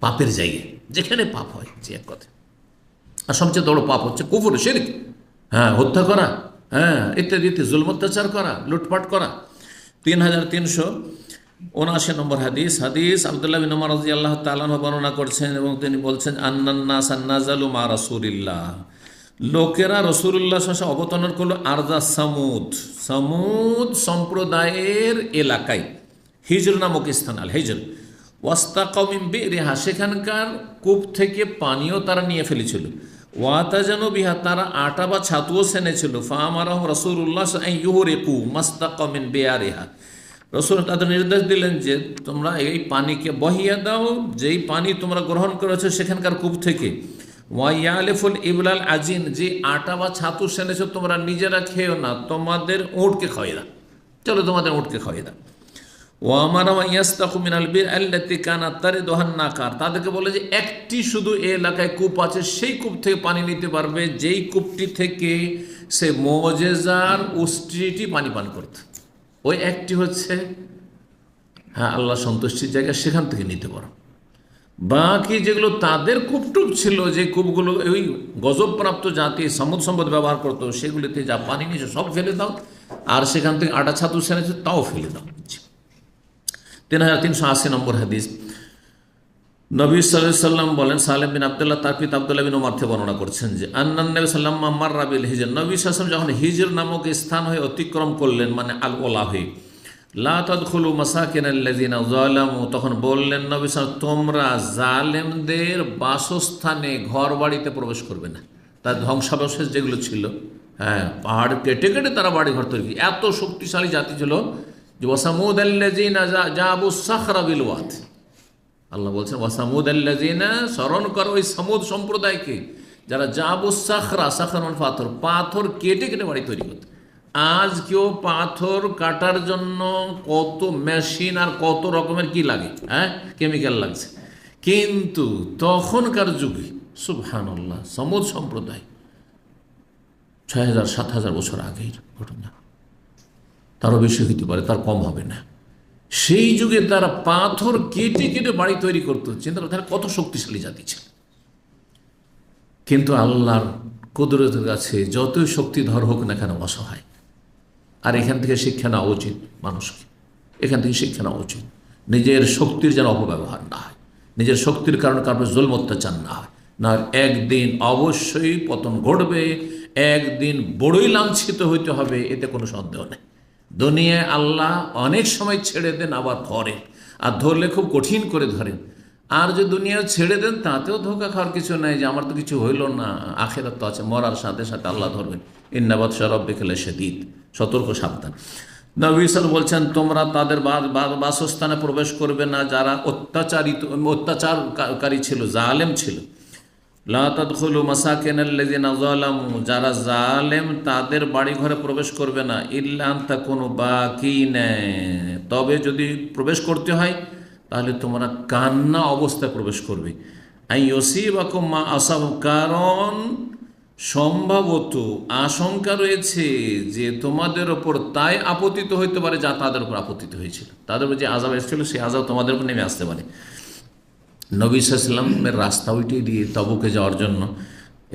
পাপের জায়গায়, যেখানে পাপ হয়, যে এক কথা। আর সবচেয়ে বড় পাপ হচ্ছে কুফর, শিরক, হ্যাঁ, হত্যা করা, হ্যাঁ, ইত্যাদি, জুলম অত্যাচার করা, লুটপাট করা। 3379 নম্বর হাদিস। হাদিস আব্দুল্লাহ বিন উমর রাদিয়াল্লাহু তাআলা আনহু বর্ণনা করছেন এবং তিনি বলছেন, আন্নান নাস নাযালু মা রাসূলিল্লাহ, লোকেরা রাসূলুল্লাহ সাল্লাল্লাহু আলাইহি ওয়াসাল্লাম অবতরণ করলো আরজা সামুদ, সামুদ সম্প্রদায়ের এলাকায়, হিজর নামক স্থান, আল হিজর। ওয়াস্তাকাউ মিন বিরিহা, সেখানকার কূপ থেকে পানিও তারা নিয়ে ফেলেছিল। ওয়াতাজানু বিহা, তারা আটা বা ছাতুও সেনেছিল। ফাআমারাহুম রাসূলুল্লাহ আন ইউহরিকু মাস্তাকাউ মিন বিয়ারিহা, রাসূল তাদের নির্দেশ দিলেন যে তোমরা এই পানিকে বহিয়া দাও, যেই পানি তোমরা গ্রহণ করেছো সেখানকার কূপ থেকে। ওয়াইয়ালিফুল ইবলাল আজিন, যে আটা বা ছাতু সেনেছো তোমরা নিজেরা খেও না, তোমাদের উটকে খাওয়াই দাও, চলো তোমাদের উটকে খাওয়াই দাও। তাদেরকে বলে যে একটি শুধু এই এলাকায় কূপ আছে, সেই কূপ থেকে পানি নিতে পারবে, যেই কূপটি থেকে সে মুজিজার উষ্ট্রিটি পানি পান করত। ওই একটি হচ্ছে, হ্যাঁ, আল্লাহ সন্তুষ্টির জায়গা, সেখান থেকে নিতে পারো। বাকি যেগুলো তাদের কূপটুপ ছিল, যে কূপগুলো ওই গজবপ্রাপ্ত জাতি সমুদ সম্পদ ব্যবহার করতো, সেগুলিতে যা পানি নিয়েছে সব ফেলে দাও, আর সেখান থেকে আটা ছাতু সেনেছে তাও ফেলে দাও। 3380 নম্বর হাদিস। নবী সাল্লাল্লাহু আলাইহি সাল্লাম বলেন, সালেম বিন আব্দুল্লাহ তার পিতা আব্দুল্লাহ বিন ওমর থেকে বর্ণনা করছেন যে আন্নান নবী সাল্লাল্লাহু আলাইহি ওয়াসাল্লাম মাররা বিল হিজর, নবী সাল্লাল্লাহু আলাইহি ওয়াসাল্লাম যখন হিজর নামক স্থান হয়ে অতিক্রম করলেন, মানে আল ওলা হয়ে, লা তাদখুলু মাসাকিনাল্লাযিনা যালামু, তখন বললেন নবী সাল্লাল্লাহু আলাইহি ওয়াসাল্লাম, তোমরা জালেমদের বাসস্থানে ঘর বাড়িতে প্রবেশ করবে না। তার ধ্বংসাবশেষ যেগুলো ছিল, হ্যাঁ, পাহাড় কেটে কেটে তারা বাড়ি ঘর তৈরি, এত শক্তিশালী জাতি ছিল যে ওয়াসামুদাল্লাযিনা জাবুস সাখরা বিল ওয়াদ, আল্লাহ বলছেন ওয়াসামুদাল্লাযিনা, স্মরণ করো ওই সামুদ সম্প্রদায়কে যারা জাবুস সাখরা, সাখরা মানে পাথর, পাথর কেটে কেটে বাড়ি তৈরি করত। আজ কেউ পাথর কাটার জন্য কত মেশিন আর কত রকমের কি লাগে, হ্যাঁ, কেমিক্যাল লাগছে, কিন্তু তখনকার যুগে সুবহানাল্লাহ সামুদ সম্প্রদায় 6000-7000 বছর আগের ঘটনা, তারও বেশি হইতে পারে, তার কম হবে না। সেই যুগে তারা পাথর কেটে কেটে বাড়ি তৈরি করতো, চিন্তা করে তারা কত শক্তিশালী জাতি ছিল। কিন্তু আল্লাহর কুদরতের কাছে যতই শক্তিধর হোক না কেন অসহায়। আর এখান থেকে শিক্ষা নেওয়া উচিত মানুষকে, এখান থেকে শিক্ষা নেওয়া উচিত নিজের শক্তির যেন অপব্যবহার না হয়, নিজের শক্তির কারণে কারণে জুলম অত্যাচার না হয়, না একদিন অবশ্যই পতন ঘটবে, একদিন বড়ই লাঞ্ছিত হইতে হবে, এতে কোনো সন্দেহ নেই। দুনিয়ায় আল্লাহ অনেক সময় ছেড়ে দেন, আবার ধরেন, আর ধরলে খুব কঠিন করে ধরেন। আর যে দুনিয়া ছেড়ে দেন তাতেও ধোঁকা খাওয়ার কিছু নাই, যে আমার তো কিছু হইল না, আখেরাত তো আছে, মরার সাথে সাথে আল্লাহ ধরবেন। ইন্না বাতশা রাব্বিকা লাশাদীদ, সতর্ক সাবধান। নবী সাল্লাল্লাহু আলাইহি ওয়াসাল্লাম, তোমরা তাদের বাসস্থানে প্রবেশ করবে না যারা অত্যাচারকারী ছিল, জালেম ছিল। লা তাদখুলু মাসাকিনাল্লাযিনা যালামু, যারা জালেম তাদের বাড়ি ঘরে প্রবেশ করবে না। ইল্লা আন তাকুনু বাকিনা, তবে যদি প্রবেশ করতে হয় তাহলে তোমরা কান্না অবস্থায় প্রবেশ করবে। আইয়ুসিবাকুম মা আসাব, কারণ সম্ভবত আশঙ্কা রয়েছে যে তোমাদের ওপর তাই আপতিত হইতে পারে যা তাদের উপর আপতিত হয়েছিল, তাদের উপর যে আযাব এসেছিল সেই আযাব তোমাদের উপর নেমে আসতে পারে। নবী সাল্লাল্লাহু আলাইহি ওয়াসাল্লামের রাস্তা ওইটাই দিয়ে তাবুকে যাওয়ার জন্য,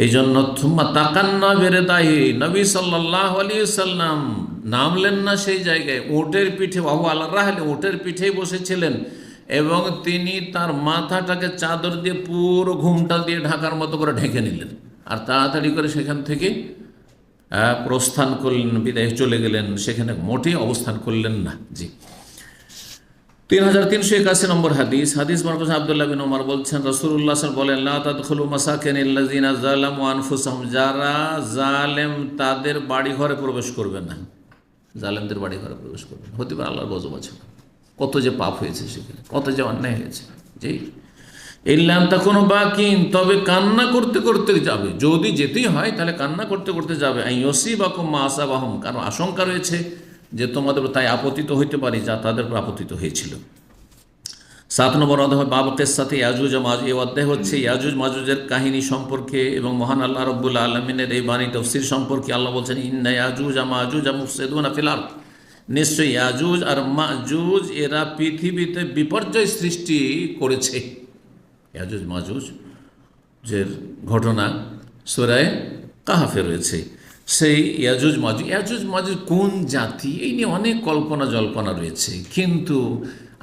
এই জন্য থুম্মা তাকান্না বেরেদাহি, নবী সাল্লাল্লাহু আলাইহি ওয়াসাল্লাম নামলেন না সেই জায়গায়, উটের পিঠে, বাহু আল্লাহ রাহলে, উটের পিঠেই বসেছিলেন, এবং তিনি তার মাথাটাকে চাদর দিয়ে পুরো ঘুমটা দিয়ে ঢাকার মতো করে ঢেকে নিলেন, আর তাড়াতাড়ি করে সেখান থেকে প্রস্থান করলেন, বিদায় চলে গেলেন, সেখানে মোটেই অবস্থান করলেন না। জি, 3381 নম্বর হাদিস। হাদিস বর্ণনা আব্দুল্লাহ বিন ওমর বলছেন, রাসূলুল্লাহ সাল্লাল্লাহু আলাইহি ওয়াসাল্লাম বলেন, লা তাদখুলু মাসাকিনাল্লাযিনা যালামু আনফুসাহুম, যারা জালেম তাদের বাড়ি ঘরে প্রবেশ করবে না, জালেমদের বাড়ি ঘরে প্রবেশ করবে না। হতে পারে আল্লাহর গজব আছে, কত যে পাপ হয়েছে সেখানে, কত যে অন্যায় হয়েছে। জি, ইল্লা আন তাকুনু বাকিন, তবে কান্না করতে করতে যাবে, যদি যেতেই হয় তাহলে কান্না করতে করতে যাবে। আইয়ুসিবাকুম মা আসাবাহুম, কারণ আশঙ্কা রয়েছে যে তোমাদের তাই আপতিত হইতে পারে যা তাদের উপর আপতিত হয়েছিল। 7 নম্বর অধ্যায় বাব কিসসাতে ইয়াজুজ ও মাজুজ, এই অধ্যায় হচ্ছে ইয়াজুজ মাজুজের কাহিনী সম্পর্কে এবং মহান আল্লাহ রাব্বুল আলামিনের এই বাণী তাফসীর সম্পর্কে। আল্লাহ বলছেন, ইন্না ইয়াজুজ ও মাজুজ মুফসিদুনা ফিল আরদ, নিশ্চয়ই ইয়াজুজ আর মাজুজ এরা পৃথিবীতে বিপর্যয় সৃষ্টি করেছে। ইয়াজুজ মাজুজ যে ঘটনা সূরা কাহফে রয়েছে, সেই ইয়াজুজ মাজুজ কোন জাতি, এই নিয়ে অনেক কল্পনা জল্পনা রয়েছে, কিন্তু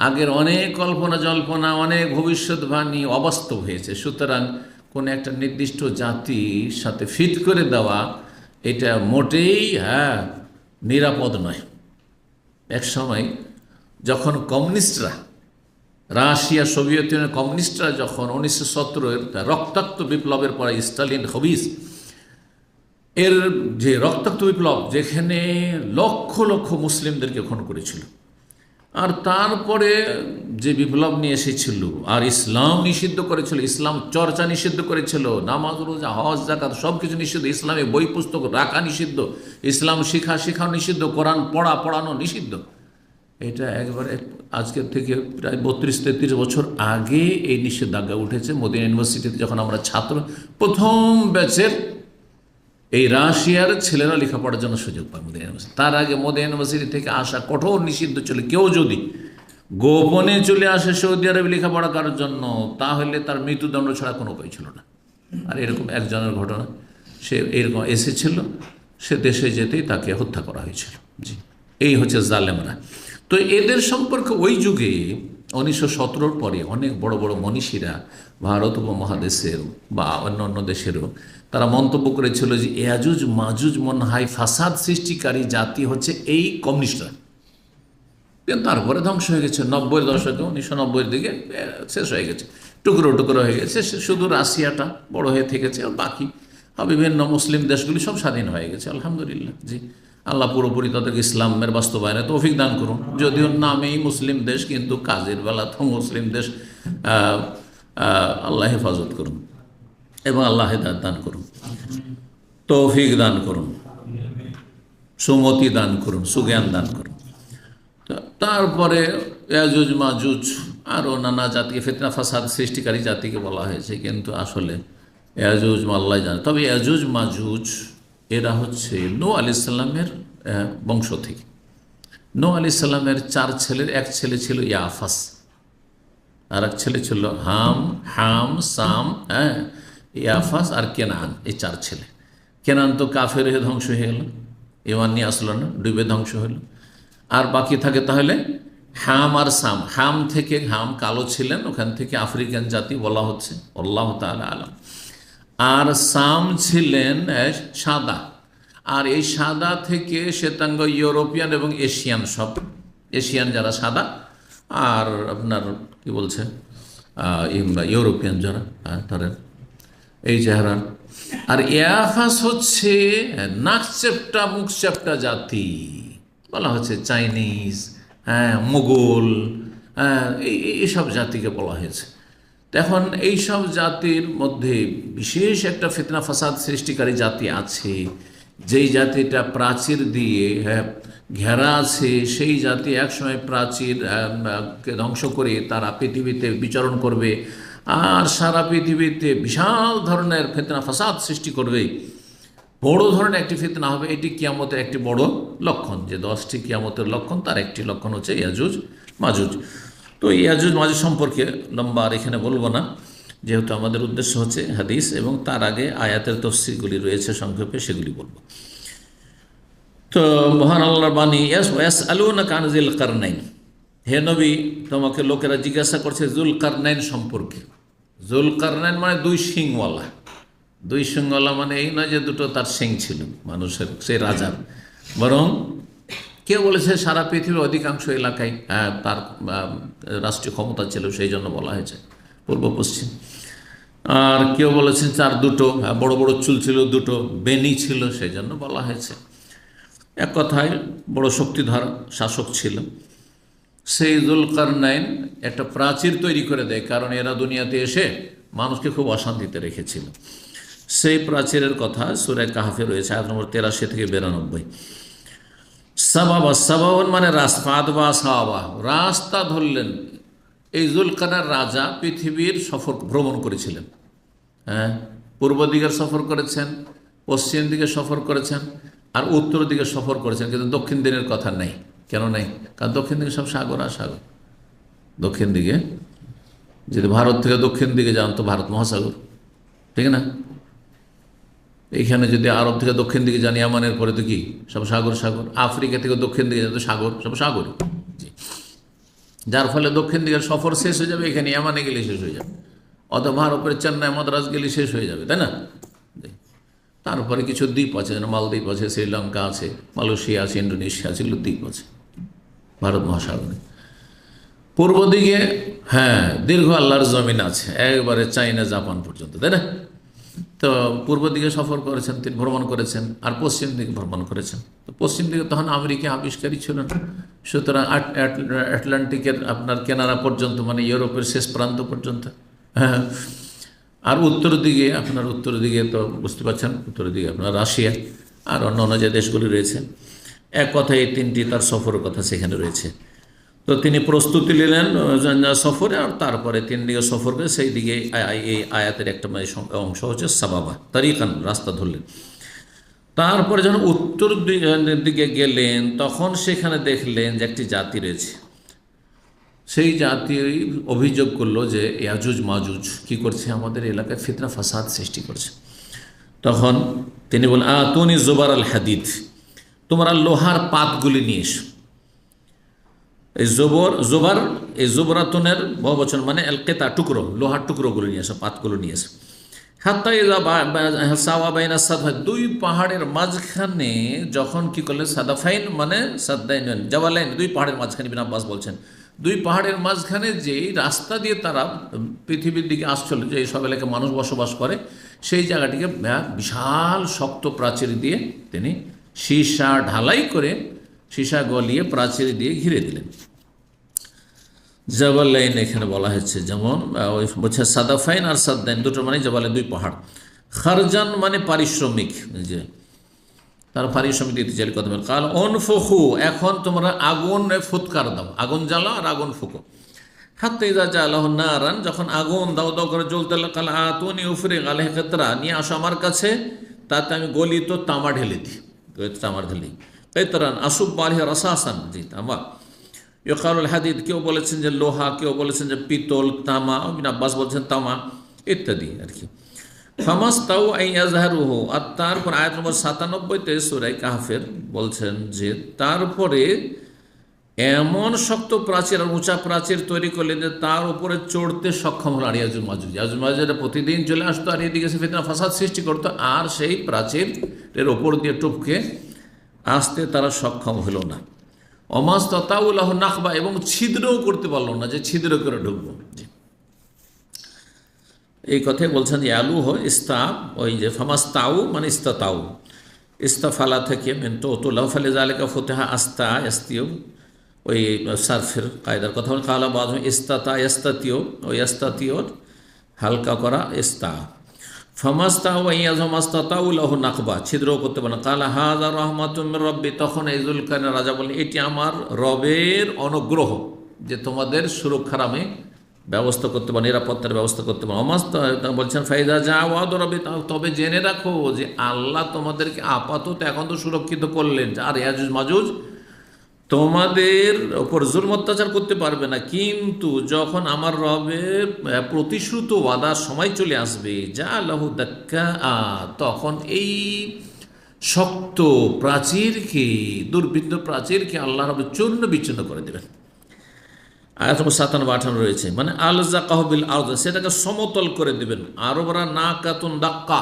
আগের অনেক কল্পনা জল্পনা, অনেক ভবিষ্যৎবাণী অবাস্তব হয়েছে। সুতরাং কোনো একটা নির্দিষ্ট জাতির সাথে ফিট করে দেওয়া এটা মোটেই নিরাপদ নয়। এক সময় যখন কমিউনিস্টরা, রাশিয়া সোভিয়েত ইউনিয়নের কমিউনিস্টরা যখন 1917-এর রক্তাক্ত বিপ্লবের পরে স্টালিন হবিস এর যে রক্তাক্ত বিপ্লব, যেখানে লক্ষ লক্ষ মুসলিমদেরকে খুন করেছিল, আর তারপরে যে বিপ্লব নিয়ে এসেছিল আর ইসলাম নিষিদ্ধ করেছিল, ইসলাম চর্চা নিষিদ্ধ করেছিল, নামাজ রোজা হজ যাকাত সব কিছু নিষিদ্ধ, ইসলামে বই পুস্তক রাখা নিষিদ্ধ, ইসলাম শেখানো নিষিদ্ধ, কোরআন পড়ানো নিষিদ্ধ। এটা একবারে আজকের থেকে প্রায় 32-33 বছর আগে এই নিষেধাজ্ঞা উঠেছে। মদিনা ইউনিভার্সিটিতে যখন আমরা ছাত্র, প্রথম ব্যাচের এই রাশিয়ার ছেলেরা লেখাপড়ার জন্য সুযোগ পায় মদিনা ইউনিভার্সিটি। তার আগে মদিনা ইউনিভার্সিটি থেকে আসা কঠোর নিষিদ্ধ ছিল, কেউ যদি গোপনে চলে আসে সৌদি আরবে লেখাপড়া করার জন্য তাহলে তার মৃত্যুদণ্ড ছাড়া কোনো উপায় ছিল না। আর এরকম একজনের ঘটনা, সে এরকম এসেছিল, সে দেশে যেতেই তাকে হত্যা করা হয়েছিল। জি, এই হচ্ছে জালেমরা। তো এদের সম্পর্কে ওই যুগে 1917 পরে অনেক বড় বড় মনীষীরা ভারত উপমহাদেশের বা অন্য অন্য দেশেরও তারা মন্তব্য করেছিল যে ইয়াজুজ মাজুজ মনে হয় ফাসাদ সৃষ্টিকারী জাতি হচ্ছে এই কমিউনিস্টরা। কিন্তু তারপরে ধ্বংস হয়ে গেছে 90-এর দশকে, 1990-এর দিকে শেষ হয়ে গেছে, টুকরো টুকরো হয়ে গেছে। শুধু রাশিয়াটা বড় হয়ে থেকেছে, আর বাকি বিভিন্ন মুসলিম দেশগুলি সব স্বাধীন হয়ে গেছে আলহামদুলিল্লাহ। জি, আল্লাহ পুরোপুরি তাদেরকে ইসলামের বাস্তবায়নে তৌফিক দান করুন। যদিও নামেই মুসলিম দেশ, কিন্তু কাজের বেলা তো মুসলিম দেশ। আল্লাহ হেফাজত করুন এবং আল্লাহ হেদায়েত দান করুন, তৌফিক দান করুন, সুমতি দান করুন, সুজ্ঞান দান করুন। তারপরে ইয়াজুজ মাজুজ আরও নানা জাতিকে ফিতনা ফাসাদ সৃষ্টিকারী জাতিকে বলা হয়েছে, কিন্তু আসলে ইয়াজুজ আল্লাহ জানে। তবে ইয়াজুজ মাজুজ এরা হচ্ছে নূহ আলাইহিস সালামের বংশ থেকে। নূহ আলাইহিস সালামের 4 ছেলের এক ছেলে ছিল ইয়াফাস, আর এক ছেলে ছিল হাম, সাম, ইয়াফাস আর কেনান। এই 4 ছেলে। কেনান তো কাফের হয়ে ধ্বংস হয়ে গেল, ইমান নিয়ে আসলো না, ডুবে ধ্বংস হলো। আর বাকি থাকে তাহলে হাম আর সাম। হাম থেকে, হাম কালো ছিলেন, ওখান থেকে আফ্রিকান জাতি বলা হচ্ছে, আল্লাহ তাআলা আলাম। আর সাম ছিলেন সাদা, আর এই সাদা থেকে শ্বেতাঙ্গ ইউরোপিয়ান এবং এশিয়ান, সব এশিয়ান যারা সাদা, আর আপনার কি বলছে ইউরোপিয়ান যারা ধরেন এই চেহারার। আর ইয়াফাস হচ্ছে নাক চেপটা মুখ চেপটা জাতি বলা হচ্ছে, চাইনিজ, মোগল, এইসব জাতিকে বলা হয়েছে। এখন এইসব জাতির মধ্যে বিশেষ একটা ফিতনা ফাসাদ সৃষ্টিকারী জাতি আছে, যেই জাতিটা প্রাচীর দিয়ে ঘেরা আছে। সেই জাতি একসময় প্রাচীর কে ধ্বংস করে তারা পৃথিবীতে বিচরণ করবে, আর সারা পৃথিবীতে বিশাল ধরনের ফিতনা ফাসাদ সৃষ্টি করবে। বড় ধরনের একটি ফিতনা হবে। এটি কিয়ামতের একটি বড় লক্ষণ, যে 10টি কিয়ামতের লক্ষণ, তার একটি লক্ষণ হচ্ছে ইয়াজুজ মাজুজ। তো ইয়াজুজ মাজুজ সম্পর্কে লম্বা আর এখানে বলবো না, যেহেতু আমাদের উদ্দেশ্য হচ্ছে হাদিস, এবং তার আগে আয়াতের তফসিরগুলি রয়েছে, সংক্ষেপে সেগুলি বলবো। তো মহান আল্লাহর বাণী, ইয়াসআলুনাকা আন যিল কারনাইন, হে নবী তোমাকে লোকেরা জিজ্ঞাসা করছে জুল কারনাইন সম্পর্কে। জুল কারনাইন মানে 2 শিংওয়ালা। 2 শিংওয়ালা মানে এই নয় যে দুটো তার শিং ছিল মানুষের, সেই রাজার, বরং কেউ বলেছে সারা পৃথিবীর অধিকাংশ এলাকায় তার রাষ্ট্রীয় ক্ষমতা ছিল, সেই জন্য বলা হয়েছে পূর্ব পশ্চিম। আর কেউ বলেছেন তার দুটো বড় বড় চুল ছিল, দুটো বেনি ছিল, সেই জন্য বলা হয়েছে। এক কথায় বড় শক্তিধর শাসক ছিল। সেই জুলকারনাইন একটা প্রাচীর তৈরি করে দেয়, কারণ এরা দুনিয়াতে এসে মানুষকে খুব অশান্তিতে রেখেছিল। সেই প্রাচীরের কথা সূরা কাহফে রয়েছে, আয়াত নম্বর 83 থেকে 92। সাবাবা, সাবাবন মানে রাস্তা ধরলেন। এই জুলকারনাইন রাজা পৃথিবীর ভ্রমণ করেছিলেন। পূর্ব দিকের সফর করেছেন, পশ্চিম দিকে সফর করেছেন, আর উত্তর দিকে সফর করেছেন, কিন্তু দক্ষিণ দিকের কথা নেই। কেন নেই? কারণ দক্ষিণ দিকে সব সাগর আর সাগর। দক্ষিণ দিকে যদি ভারত থেকে দক্ষিণ দিকে যান তো ভারত মহাসাগর, ঠিক না? এইখানে যদি আরব থেকে দক্ষিণ দিকে যান, ইয়ামানের পরে তো কি সব সাগর সাগর। আফ্রিকা থেকে দক্ষিণ দিকে যান তো সাগর, সব সাগর। যার ফলে দক্ষিণ দিকের সফর শেষ হয়ে যাবে, এখানে ইয়ামানে গেলে শেষ হয়ে যাবে, অথবা ভারতের চেন্নাই মাদ্রাজ গেলে শেষ হয়ে যাবে, তাই না? তারপরে কিছু দ্বীপ আছে, যেন মালদ্বীপ আছে, শ্রীলঙ্কা আছে, মালয়েশিয়া আছে, ইন্ডোনেশিয়া আছে, এগুলো দ্বীপ আছে ভারত মহাসাগরে। পূর্ব দিকে দীর্ঘ আল্লাহর জমিন আছে, একবারে চাইনা জাপান পর্যন্ত, তাই না? তো পূর্ব দিকে সফর করেছেন, তিনি ভ্রমণ করেছেন, আর পশ্চিম দিকে ভ্রমণ করেছেন। তো পশ্চিম দিকে তখন আমেরিকা আবিষ্কারী ছিল না, সুতরাং আটলান্টিকের আপনার কেনারা পর্যন্ত, মানে ইউরোপের শেষ প্রান্ত পর্যন্ত। আর উত্তর দিকে তো বুঝতে পারছেন, উত্তর দিকে আপনার রাশিয়া আর অন্য যে দেশগুলি রয়েছে। এক কথায় এই 3টি তার সফরের কথা সেখানে রয়েছে। তো তিনি প্রস্তুতি নিলেন সফরে, আর তারপরে 3 দিকে সফর করে সেই দিকে এই আয়াতের একটা অংশ হচ্ছে সাবাবা, তারিকান, রাস্তা ধরলেন। তারপরে যখন উত্তর দিকে গেলেন, তখন সেখানে দেখলেন যে একটি জাতি রয়েছে। সেই জাতি অভিযোগ করলো যে ইয়াজুজ মাজুজ কি করছে, আমাদের এলাকায় ফিতনা ফাসাদ সৃষ্টি করছে। তখন তিনি বলেন, আতুনি জুবার আল হাদিদ, তোমরা লোহার পাতগুলি নিয়ে এসো। এই জোবার এই জোবরাতনের বহুবচন মানে এলকেতা টুকরো, লোহার টুকরোগুলো নিয়ে আসে, পাতগুলো নিয়ে আসে। হাত্তা ইযা সাওয়া বাইনা সাদফাইন, দুই পাহাড়ের মাঝখানে যখন কি করলেন, সাদাফাইন মানে সাদ্দাইন জাওয়ালাইন, দুই পাহাড়ের মাঝখানে, ইবনে আব্বাস বলছেন দুই পাহাড়ের মাঝখানে যেই রাস্তা দিয়ে তারা পৃথিবীর দিকে আসছিল, যে সব এলাকায় মানুষ বসবাস করে, সেই জায়গাটিকে বিশাল শক্ত প্রাচীর দিয়ে তিনি সীসা ঢালাই করে, সীসা গলিয়ে প্রাচীর দিয়ে ঘিরে দিলেন। জাবালাইন এখানে বলা হয়েছে, যেমন ওই বলছে সাদাফাইন আর সাদ্দাইন দুটো মানে জাবালাইন, দুই পাহাড়। খারজান মানে পারিশ্রমিক, যে তার পারিশ্রমিক দিতে চাইলে কথা বলে। কাল অনফুকু, এখন তোমরা আগুন ফুৎকার দাও, আগুন জ্বালা আর আগুন ফুকো। হাতে যা জ্বালাহ নারান, যখন আগুন দাও দাও করে জ্বলতে কাল আতুনি উফরে আলহ কেতরা, নিয়ে আসো আমার কাছে, তাতে আমি গলিত তামা ঢেলে দিই, তামা ঢেলি। কেতরান আসুব আলহ রসাসান, জি তামা। ইকারুল হাদিদ, কেউ বলেছেন যে লোহা, কেউ বলেছেন যে পিতল, তামা, ইবনে আব্বাস বলছেন তামা ইত্যাদি আর কি। ফামাস্তাউ আই আযহারুহু, আর তারপর আয়াত নম্বর 97তে সূরা কাহফের বলছেন যে তারপরে এমন শক্ত প্রাচীর আর উঁচা প্রাচীর তৈরি করলেন যে তার উপরে চড়তে সক্ষম হল আর ইয়াজুজ মাজুজ। ইয়াজুজ মাজুজরা প্রতিদিন চলে আসতো আর এদিকে সে ফিতনা ফাসাদ সৃষ্টি করতো, আর সেই প্রাচীরের ওপর দিয়ে টপকে আসতে তারা সক্ষম হলো না। অমাস্তাউল্লাহ নাখবা, এবং ছিদ্রও করতে পারলো না, যে ছিদ্র করে ঢুকবো। এই কথাই বলছেন যে আলু হয় ইস্তা, ওই যে ফামাস্তাউ মানে ইস্তাতাউ, ইস্তাফালা থেকে মেন্টো তোলাও ফালে জালেকা ফতেহা আস্তা এস্তিও, ওই সার্ফের কায়দার কথা বলে। কালা বাদ ইস্তাতা ইস্তাতিও, ওই ইস্তাতিওর হালকা করা ইস্তা। ফামাস্তাউ ইয়াজমাস্তাতাউল্লাহ নাকবা, ছিদ্রও করতে পারে না। কালা হাযা রাহমাতুম মির রাব্বি, তখন এই যুলকারনাইন রাজা বলেন এটি আমার রবের অনুগ্রহ, যে তোমাদের সুরক্ষার আমি ব্যবস্থা করতে পারো, নিরাপত্তার ব্যবস্থা করতে পারো। বলছেন ফাইদা যা ওয়াদ রবি, তবে জেনে রাখো যে আল্লাহ তোমাদেরকে আপাতত এখন তো সুরক্ষিত করলেন, আর ইয়াজুজ মাজুজ তোমাদের ওপর জুলম অত্যাচার করতে পারবে না, কিন্তু যখন আমার রবের প্রতিশ্রুত ওয়াদার সময় চলে আসবে, যা লাহু দাক্কা, তখন এই শক্ত প্রাচীরকে, দুর্বৃত্ত প্রাচীরকে আল্লাহ রব চূর্ণ বিচ্ছিন্ন করে দেবেন। আয়াত নম্বর 57-58 রয়েছে, মানে আলজাকাহু বিল আরদ, সেটাকে সমতল করে দেবেন। আরবরা নাকাতুন দাক্কা,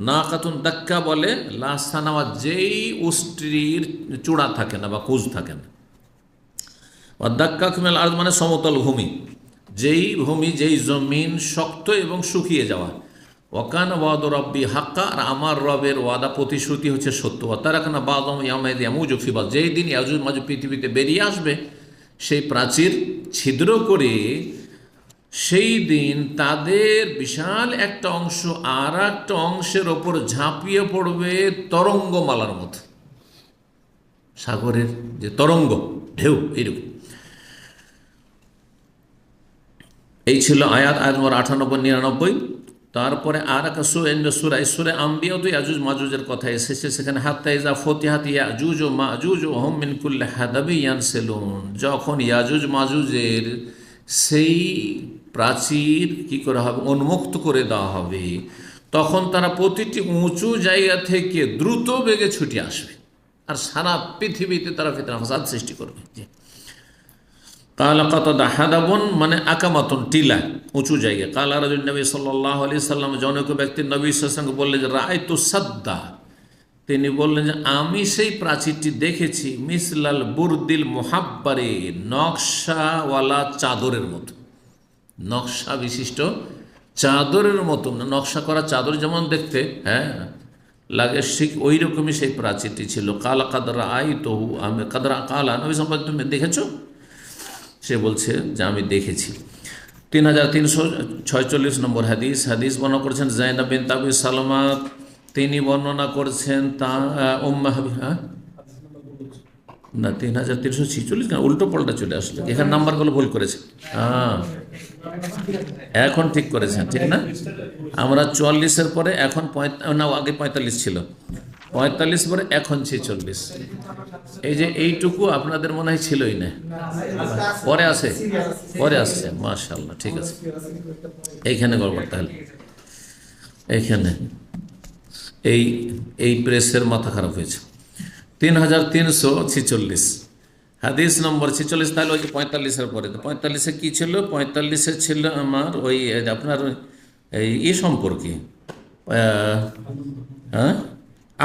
নাকাতুন দাক্কা বলে লাসানাওয়া, যেই উষ্ট্রির চূড়া থাকে না বা কুজ থাকে না। আর দাক্কা কুমিল আরদ মানে সমতল ভূমি, যেই ভূমি, যেই জমিন শক্ত এবং শুকিয়ে যাওয়া। ওয়াকান ওয়াদ রব্বি হাক্কা, আর আমার রবের ওয়াদা প্রতিশ্রুতি হচ্ছে সত্য। তারাকানা বাদম ইয়ামাইদ ইয়ামুজু ফি বাদ, যেই দিন ইয়াজুজ মাজুজ পৃথিবীতে বেরিয়ে আসবে, সেই প্রাচীর ছিদ্র করে সেই দিন তাদের বিশাল একটা অংশ আর একটা অংশের ওপর ঝাঁপিয়ে পড়বে তরঙ্গমালার মতো, সাগরের যে তরঙ্গ ঢেউ এইরকম। এই ছিল আয়াত নম্বর 98-99। তারপরে আর একটা সূরা আম্বিয়া, তো ইয়াজুজ মাজুজের কথা এসেছে সেখানে। হাত্তা ইযা ফুতিহাত ইয়াজুজ ও মাজুজ ওয়া হুম মিন কুল্লি হাদাবি ইয়ানসিলুন, যখন ইয়াজুজ মাজুজের সেই প্রাচীর কি করা হবে, উন্মুক্ত করে দেওয়া হবে, তখন তারা প্রতিটি উঁচু জায়গা থেকে দ্রুত বেগে ছুটে আসবে, আর সারা পৃথিবীতে তারা ফিতনা ফাসাদ সৃষ্টি করবে। কালা কাতাদা হাদাবন মানে আকামাতুন, টিলা, উঁচু জায়গা। কালা রাজুল নবী সাল্লাল্লাহু আলাইহি সাল্লাম, জনক ব্যক্তি নবী সাল্লাল্লাহু আলাইহি ওয়াসাল্লাম বললেন যে রাআইতু সাদ্দা, তিনি বললেন যে আমি সেই প্রাচীরটি দেখেছি, মিসলাল বুরদিল মুহাব্বারে, নকশাওয়ালা চাদরের মতো, নকশা বিশিষ্ট চাদরের মতো, নকশা করা চাদর যেমন দেখতে লাগে, ঠিক ওই রকমই সেই প্রাচীরটি ছিল। কালা কাদরা আই তহু, আমি কাদরা কালা নবী সাল্লাল্লাহু, তুমি দেখেছো? সে বলছে যে আমি দেখেছি। 3346 নম্বর হাদিস বর্ণনা করেছেন যায়েনব বিনত আবি সালমা, তিনি বর্ণনা করছেন তা না 3346, না উল্টো পাল্টা চলে আসলো, এখানে নাম্বারগুলো ভুল করেছে। এখন ঠিক করেছেন, ঠিক না? আমরা 44-এর পরে এখন না, আগে 45 ছিল, 45 পরে এখন 46। এই যে এইটুকু আপনাদের মনে হয় ছিলই না, পরে আসছে, মাশাআল্লাহ, ঠিক আছে। এইখানে গড়বড়, তাহলে এইখানে এই প্রেসের মাথা খারাপ হয়েছে। 3346 হাদিস নম্বর 46, তাহলে ওই যে 45-এর পরে, তো 45-এ কী ছিল? 45-এ ছিল আমার ওই আপনার এই সম্পর্কে, হ্যাঁ,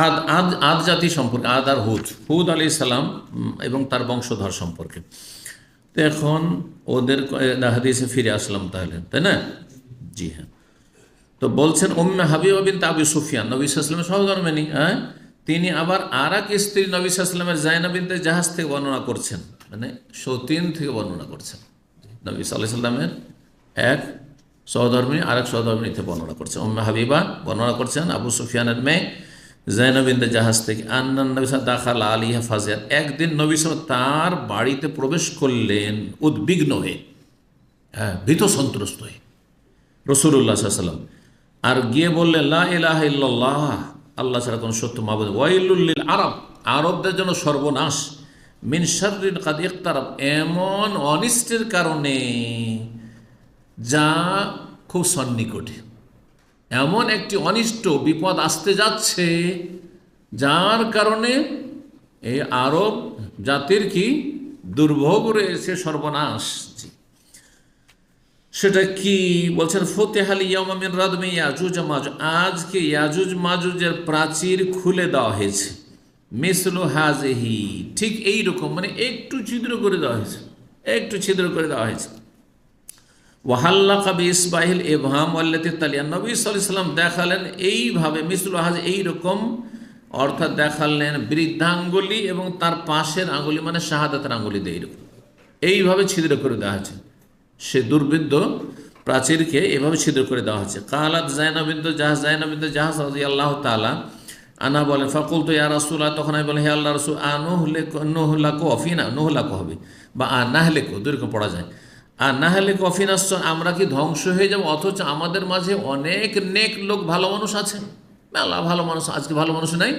আদ আদ আদ জাতি সম্পর্কে, আদ আর হুদ, হুদ আলাইহিস সালাম এবং তার বংশধর সম্পর্কে। তো এখন ওদের হাদিসে ফিরে আসলাম তাহলে, তাই না? জি হ্যাঁ। তো বলছেন উম্মে হাবিবা বিনতে আবি সুফিয়ান, নবী সাল্লাল্লাহু আলাইহি ওয়াসাল্লামের সহধর্মিণী, হ্যাঁ, তিনি আবার আর এক স্ত্রী নবী সাল্লাল্লাহু আলাইহি ওয়াসাল্লামের যায়েনব বিনতে জাহাজ থেকে বর্ণনা করছেন, মানে সতীন থেকে বর্ণনা করছেন। নবী সাল্লাল্লাহু আলাইহি ওয়াসাল্লামের এক সহধর্মিণী আর এক সহধর্মিণীতে বর্ণনা করছেন। উম্মে হাবিবা বর্ণনা করছেন আবু সুফিয়ানের মেয়ে যায়েনব বিনতে জাহাজ থেকে, আন্নান নবী সাল্লাল্লাহু দাখাল আলাইহা ফাজিয়ান, একদিন নবী সাল্লাল্লাহু তার বাড়িতে প্রবেশ করলেন উদ্বিগ্ন হয়ে, হ্যাঁ, ভীত সন্ত্রস্ত হয়ে রাসূলুল্লাহ সাল্লাল্লাহু আলাইহি ওয়াসাল্লাম, আর গিয়ে বললেন লা ইলাহা ইল্লাল্লাহ, আল্লাহ ছাড়া কোনো সত্য মাবুদ, ওয়াইলুল লিল আরব, আরবদের জন্য সর্বনাশ, মিন শাররিন কাদ ইকতারাব, এমন অনিষ্টের কারণে যা খুব সন্নিকটে, এমন একটি অনিষ্ট বিপদ আসতে যাচ্ছে যার কারণে এই আরব জাতির কি দুর্ভোগ রয়েছে, সর্বনাশ। সেটা কি বলছেন? ফতেহাল ইয়াউমা মিন রাদমি ইয়াজুজ মাজুজ, আজকে ইয়াজুজ মাজুজের প্রাচীর খুলে দেওয়া হয়েছে, মিসলু হাজিহি, ঠিক এই রকম, মানে একটু ছিদ্র করে দেওয়া হয়েছে, একটু ছিদ্র করে দেওয়া হয়েছে। ওয়াহাল্লাকা বিইসবাহিল ইবহাম ওয়াল্লাতি তালিয়া, নবী সাল্লাল্লাহু আলাইহি ওয়াসাল্লাম দেখালেন এইভাবে, মিসলু হাজ, এইরকম, অর্থাৎ দেখালেন বৃদ্ধাঙ্গুলি এবং তার পাশের আঙ্গুলি, মানে শাহাদাতের আঙ্গুলি দিয়ে এইরকম এইভাবে ছিদ্র করে দেওয়া হয়েছে, সে দুর্বৃদ্ধ প্রাচীরকে এভাবে ছিদ্র করে দেওয়া হচ্ছে। কালাত যায়েনব বিনতে জাহাজ, যায়েনব বিনতে জাহাজ রাদিয়াল্লাহু তাআলা আনা বলেন, ফাকুলতু ইয়া রাসূলুল্লাহ, তখন আমি বলি হে আল্লাহর রাসূল, নুহলাকু ফিনা, নুহলাকু হবে বা নাহলিকু, দুইরকম পড়া যায়, আর নাহলিকু ফিনা, আমরা কি ধ্বংস হয়ে যাব, অথচ আমাদের মাঝে অনেক নেক লোক, ভালো মানুষ আছে, মেলা ভালো মানুষ, আজকে ভালো মানুষ নাই,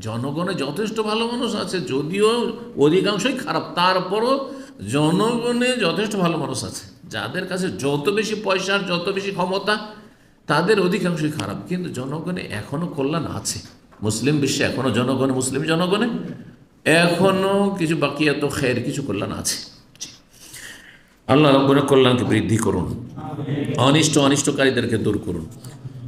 জনগণে যথেষ্ট ভালো মানুষ আছে, যদিও অধিকাংশই খারাপ, তারপরও জনগণে যথেষ্ট ভালো মানুষ আছে, যাদের কাছে যত বেশি পয়সার, যত বেশি ক্ষমতা, তাদের অধিকাংশই খারাপ, কিন্তু জনগণে এখনও কল্যাণ আছে, মুসলিম বিশ্বে এখনও জনগণে, মুসলিম জনগণে এখনও কিছু বাকিয়াত খের, কিছু কল্যাণ আছে। আল্লাহ রাব্বুল কল্যাণকে বৃদ্ধি করুন, অনিষ্টকারীদেরকে দূর করুন।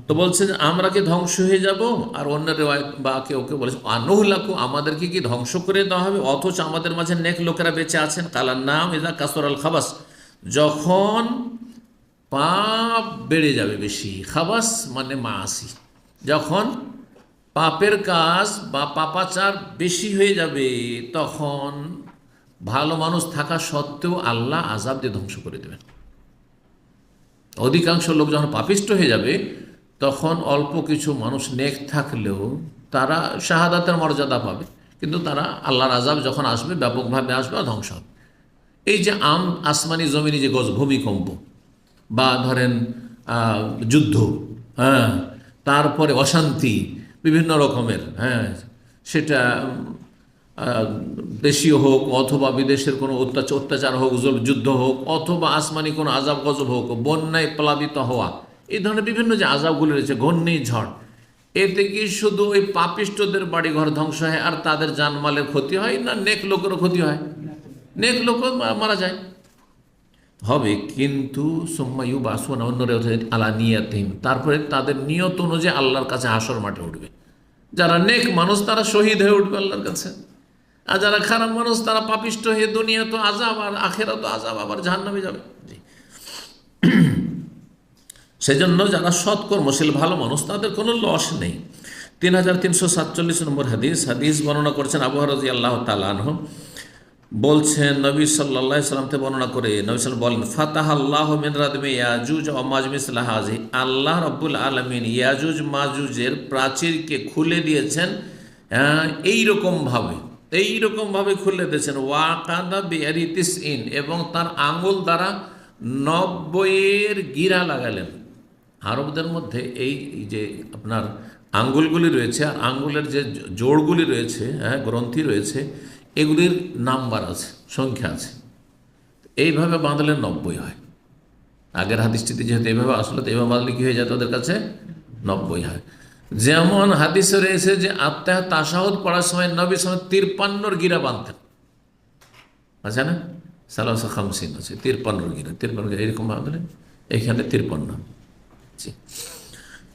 তো বলছে যে আমরা কি ধ্বংস হয়ে যাব, আর অন্য রেওয়ায়েত বা কেউ কেউ বলেছে আনুহলাকু, আমাদেরকে কি ধ্বংস করে দেওয়া হবে, অথচ আমাদের মাঝে নেক লোকেরা বেঁচে আছেন। কালার নাম ইদা কাসরাল খাবাস, যখন পাপ বেড়ে যাবে বেশি, খাবাস মানে মাসি, যখন পাপের কাজ বা পাপাচার বেশি হয়ে যাবে, তখন ভালো মানুষ থাকা সত্ত্বেও আল্লাহ আযাব দিয়ে ধ্বংস করে দেবেন। অধিকাংশ লোক যখন পাপিষ্ট হয়ে যাবে, তখন অল্প কিছু মানুষ নেক থাকলেও তারা শাহাদাতের মর্যাদা পাবে, কিন্তু তারা আল্লাহর আযাব যখন আসবে, ব্যাপকভাবে আসবে, ধ্বংস হবে। এই যে আসমানি জমিনি যে ভূমিকম্প বা ধরেন যুদ্ধ, হ্যাঁ, তারপরে অশান্তি বিভিন্ন রকমের, হ্যাঁ, সেটা দেশীয় হোক অথবা বিদেশের কোনো অত্যাচার হোক, যুদ্ধ হোক, অথবা আসমানি কোনো আযাব গজব হোক, বন্যায় প্লাবিত হওয়া, এই ধরনের বিভিন্ন যে আযাবগুলি রয়েছে, ঘূর্ণিঝড়, এতে কি শুধু ওই পাপিষ্টদের বাড়িঘর ধ্বংস হয় আর তাদের জানমালের ক্ষতি হয়, না নেক লোকেরও ক্ষতি হয়? নেক লোকও মারা যায় হবে, কিন্তু সুম্মায়ু বাসুন অন্যরা আলা নিয়াতিহিম, তারপরে তাদের নিয়ত অনুযায়ী আল্লাহর কাছে হাসর মাঠে উঠবে। যারা নেক মানুষ তারা শহীদ হয়ে উঠবে আল্লাহর কাছে, আর যারা খারাপ মানুষ তারা পাপিষ্ট হয়ে দুনিয়া তো আযাব আর আখিরাত তো আযাব, আবার জাহান্নামে যাবে। সেজন্য যারা সৎকর্মশীল ভালো মানুষ, তাদের কোনো লস নেই। 3347 নম্বর হাদিস বর্ণনা করছেন আবু হুরায়রা রাদিয়াল্লাহু তাআলা আনহু, বলছেন নবী সাল্লাল্লাহু আলাইহি ওয়াসাল্লাম থেকে বর্ণনা করে, নবী সাল্লাল্লাহু বলেন, ফাতাহাল্লাহু মিন রাদমি ইয়াজুজ ওয়া মাজুজ মিসলা হাযিহি, আল্লাহ রাব্বুল আলামিন ইয়াজুজ মাজুজের প্রাচীরকে খুলে দিয়েছেন এইরকমভাবে খুলে দিয়েছেন। ওয়াকাদা বিআরিতিসইন, এবং তার আঙ্গুল দ্বারা 90 গিরা লাগালেন। আরবদের মধ্যে এই যে আপনার আঙ্গুলগুলি রয়েছে, আর আঙ্গুলের যে জোড়গুলি রয়েছে, হ্যাঁ, গ্রন্থি রয়েছে, এগুলির নাম্বার আছে, সংখ্যা আছে, এইভাবে বাঁধলে 90 হয়। আগের হাদিসটিতে যেহেতু এইভাবে আসলে, তো এইভাবে বাঁধলে কী হয়ে যায়, ওদের কাছে 90 হয়। যেমন হাদিসে রয়েছে যে তাশাহুদ পড়ার সময় নবী সাল্লাল্লাহু আলাইহি ওয়াসাল্লাম 53 গিরা বাঁধতেন, আছে না, সালাসা খামসিন আছে 53 রোগীরা, 53 এরকম ভাবে এখানে 53। জি।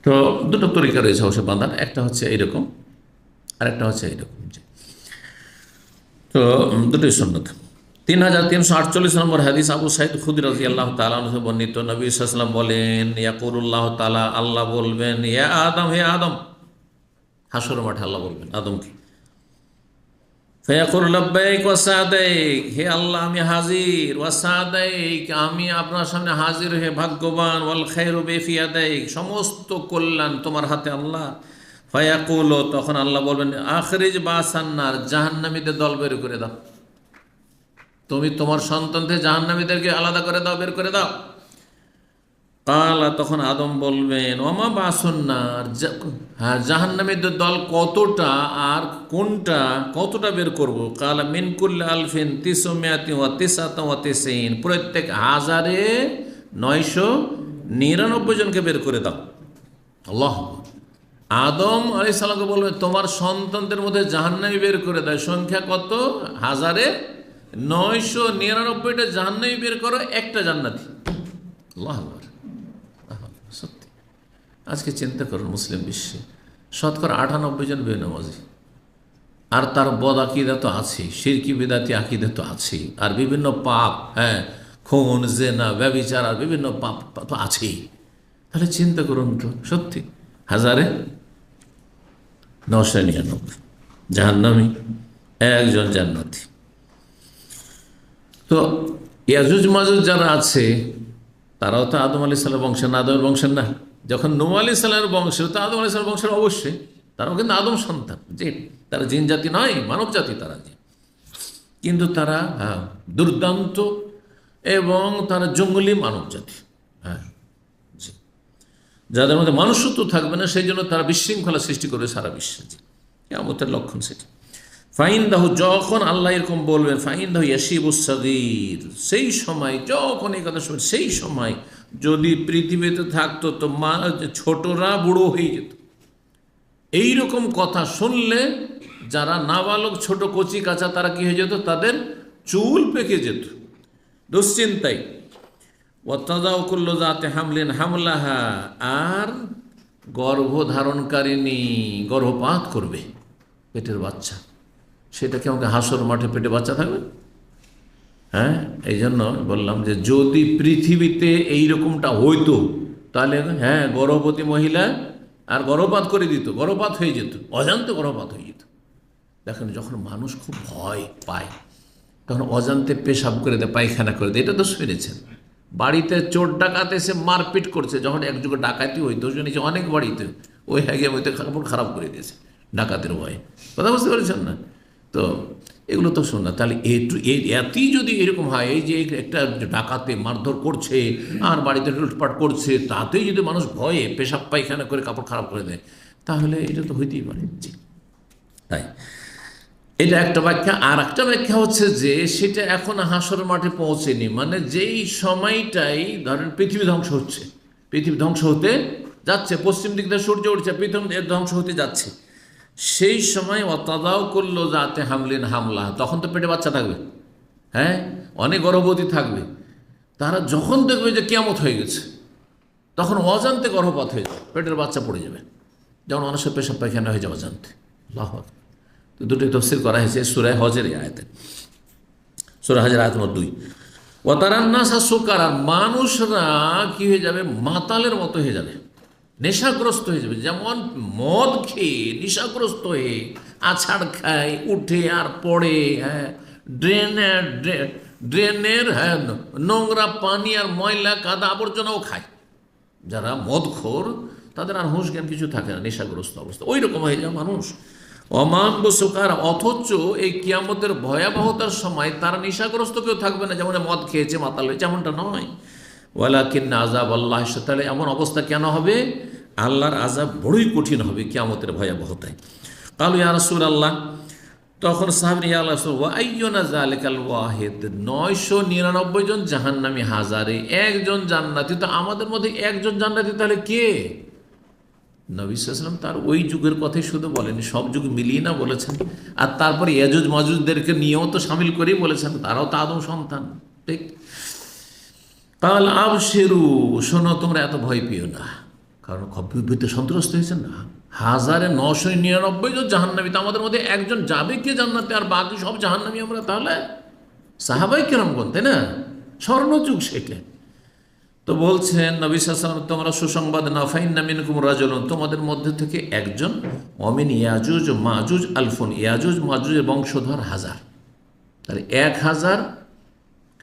তো দুটো তরিকা রয়েছে অবশ্য বাঁধার, একটা হচ্ছে এইরকম আর একটা হচ্ছে এইরকম। জি। তো দুটোই সুন্নত। 3348 নম্বর হাদিস, আবু সাইদ খুদরি রাদিয়াল্লাহু তাআলা আনহু বর্ণিত, নবী সাল্লাল্লাহু আলাইহি ওয়াসাল্লাম বলেন, ইয়াকুলুল্লাহু তাআলা, আল্লাহ বলবেন, ইয়া আদম, হে আদম, হাসর মাঠে আল্লাহ বলবেন আদমকে, ফায়াকুল লাব্বাইক ওয়া সাদাইক, হে আল্লাহ আমি হাজির, ওয়া সাদাইক আমি আপনার সামনে হাজির, হে ভাগ্যবান, ওয়াল খায়রু বিফিয়াদাইক সমস্ত কল্যাণ তোমার হাতে আল্লাহ। ফায়াকুল, তখন আল্লাহ বলবেন, আখরিজ বাসান্নার, জাহান্নামীদের দল বের করে দাও, তুমি তোমার সন্তানদের জাহান্নামীদেরকে আলাদা করে দাও, বের করে দাও। কালা, তখন আদম বলবেন, ওমা বাসন্নার, হ্যাঁ জাহান্নামীদের দল কতটা আর কোনটা, কতটা বের করব? কালা মিনকুল্লি আলফিন 999 প্রত্যেক 1099 জনকে বের করে দাও। আল্লাহ, আদম আলাইহিস সালামকে বলবেন তোমার সন্তানদের মধ্যে জাহান্নামী বের করে দেয়, সংখ্যা কত? 1099টা জাহান্নামী বের করো, একটা জান্নাতি। আল্লাহ, সত্যি আজকে চিন্তা করুন, মুসলিম বিশ্বে শতকরা 98 জন বেনামাজি, আর তার বদ আকিদা তো আছেই, শিরকি বিদাতি আকিদা তো আছেই, আর বিভিন্ন পাপ, হ্যাঁ খুন, জেনা, ব্যভিচার, আর বিভিন্ন পাপ তো আছেই। তাহলে চিন্তা করুন তো, সত্যি 1099 জাহান্নামী, একজন জান্নাতি। তো ইয়াজুজ মাজুজ যারা আছে তারাও তো আদম আলাইহিস সালামের বংশের না, আদমের বংশের না? যখন নূহ আলাইহিস সালামের বংশের, তো আদম আলাইহিস সালামের বংশের অবশ্যই, তারাও কিন্তু আদম সন্তান। যে তারা জিন জাতি নয়, মানব জাতি তারা, যে কিন্তু তারা দুর্দান্ত এবং তারা জঙ্গলি মানব জাতি। হ্যাঁ, জি, যাদের মধ্যে মানুষত্ব থাকবে না, সেই জন্য তারা বিশৃঙ্খলা সৃষ্টি করবে সারা বিশ্বে। জি, কিয়ামতের লক্ষণ সেটি। ফাইন্দাহু, যখন আল্লাহ এরকম বলবেন, ফাইন্দাহু ইয়াশিবুস সাগীর, সেই সময়, যখন এই কথা শুনবেন, সেই সময় যদি পৃথিবীতে থাকতো তো ছোটরা বুড়ো হয়ে যেত। এইরকম কথা শুনলে যারা নাবালক, ছোট কচি কাঁচা, তারা কি হয়ে যেত? তাদের চুল পেকে যেত দুশ্চিন্তায়। ওয়াতাযাউ কুল্লু যাতি হামলিন হামলাহা, আর গর্ভধারণকারিণী গর্ভপাত করবে, পেটের বাচ্চা, সেটা কি আমাকে হাসর মাঠে পেটে বাচ্চা থাকবে? হ্যাঁ, এই জন্য বললাম যে যদি পৃথিবীতে এইরকমটা হইতো তাহলে হ্যাঁ গর্ভবতী মহিলা আর গর্ভপাত করে দিত, গর্ভপাত হয়ে যেত, অজান্তে গর্ভপাত হয়ে যেত। দেখেন, যখন মানুষ খুব ভয় পায় তখন অজান্তে পেশাব করে দেয়, পায়খানা করে দেয়, এটা তো শুনেছেন। বাড়িতে চোর ডাকাত এসে মারপিট করছে, যখন একযোগে ডাকাতি হইতো, শুনেছি অনেক বাড়িতে ওই হ্যাগে হইতে কাপড় খারাপ করে দিয়েছে ডাকাতের ভয়ে। কথা বুঝতে পেরেছেন না? তো এগুলো তো শোন না। তাহলে এতই যদি এরকম হয়, এই যে একটা ডাকাতে মারধর করছে আর বাড়িতে লুটপাট করছে, তাতেই যদি মানুষ ভয়ে পেশাব পায়খানা করে কাপড় খারাপ করে দেয়, তাহলে এটা তো হইতেই পারে। জি, তাই এটা একটা ব্যাখ্যা। আর একটা ব্যাখ্যা হচ্ছে যে সেটা এখন হাসর মাঠে পৌঁছেনি, মানে যেই সময়টাই ধরেন পৃথিবী ধ্বংস হচ্ছে, পৃথিবী ধ্বংস হতে যাচ্ছে, পশ্চিম দিক থেকে সূর্য উঠছে, পৃথিবী ধ্বংস হতে যাচ্ছে, সেই সময় অতাদাও করলো যাতে হামলিন হামলা, তখন তো পেটে বাচ্চা থাকবে, হ্যাঁ অনেক গর্ভবতী থাকবে। তারা যখন দেখবে যে কিয়ামত হয়ে গেছে, তখন অজান্তে গর্ভপাত হয়ে যাবে, পেটের বাচ্চা পড়ে যাবে, যেমন মানুষের পেশাব পায়খানা হয়ে যাবে অজান্তে। আল্লাহু আকবার। তো দুটোই তফসির করা হয়েছে সূরা হজের আয়াতে, সূরা হজের আয়াত নম্বর 2। ওয়াতারান্নাসা সুকার, আর মানুষরা কি হয়ে যাবে? মাতালের মতো হয়ে যাবে, নেশাগ্রস্ত হয়ে যাবে। যেমন মদ খেয়ে নেশাগ্রস্ত হয়ে আছাড় খায়, উঠে আর পড়ে, হ্যাঁ ড্রেনের হ্যাঁ নোংরা পানি আর ময়লা কাদা আবর্জনাও খায়। যারা মদখোর তাদের আর হুঁশ জ্ঞান কিছু থাকে না, নেশাগ্রস্ত অবস্থা, ওই রকম হয়ে যায় মানুষ। অমান বসুকার, অথচ এই কিয়ামতের ভয়াবহতার সময় তারা নেশাগ্রস্ত কেউ থাকবে না, যেমন মদ খেয়েছে মাতাল হয়েছে, এমনটা নয়। ওয়ালাকিন্না আযাব আল্লাহ, তাহলে এমন অবস্থা কেন হবে? আল্লাহর আযাব বড়ই কঠিন হবে কিয়ামতের ভয়াবহতায়। কালু ইয়া রাসূলুল্লাহ, তখন সাহাবী ইয়া রাসূলুল্লাহ ওয়া আইয়ুনা যালিকাল ওয়াহিদ, 999 জন জাহান্নামী, হাজারে একজন জান্নাতি, তো আমাদের মধ্যে একজন জান্নাতি তাহলে কে? নবী সাল্লাল্লাহু আলাইহি ওয়াসাল্লাম তার ওই যুগের কথাই শুধু বলেনি, সব যুগ মিলিয়ে না বলেছেন। আর তারপরে ইয়াজুজ মাজুজদেরকে নিয়েও তো সামিল করেই বলেছেন, তারাও তো আদম সন্তান, ঠিক। কাল আবশিরু, শোনো তোমরা এত ভয় পেও না, কারণ ভীতে সন্ত্রস্ত হয়েছেন না। 1999 জন জাহান্নামী, তো আমাদের মধ্যে একজন যাবে কে জান্নাতে, আর বাকি সব জাহান্নামী আমরা, তাহলে সাহাবাই কেরমগণ, তাই না? স্বর্ণযুগ সেটা। তো বলছেন নবী সাল্লাল্লাহু আলাইহি ওয়াসাল্লাম, তোমরা সুসংবাদ নাও, ফাইন্না মিনকুম রাজুলুন, তোমাদের মধ্যে থেকে একজন, অমিন ইয়াজুজ মাজুজ আলফুন, ইয়াজুজ মাজুজের বংশধর 1000, তাহলে 1000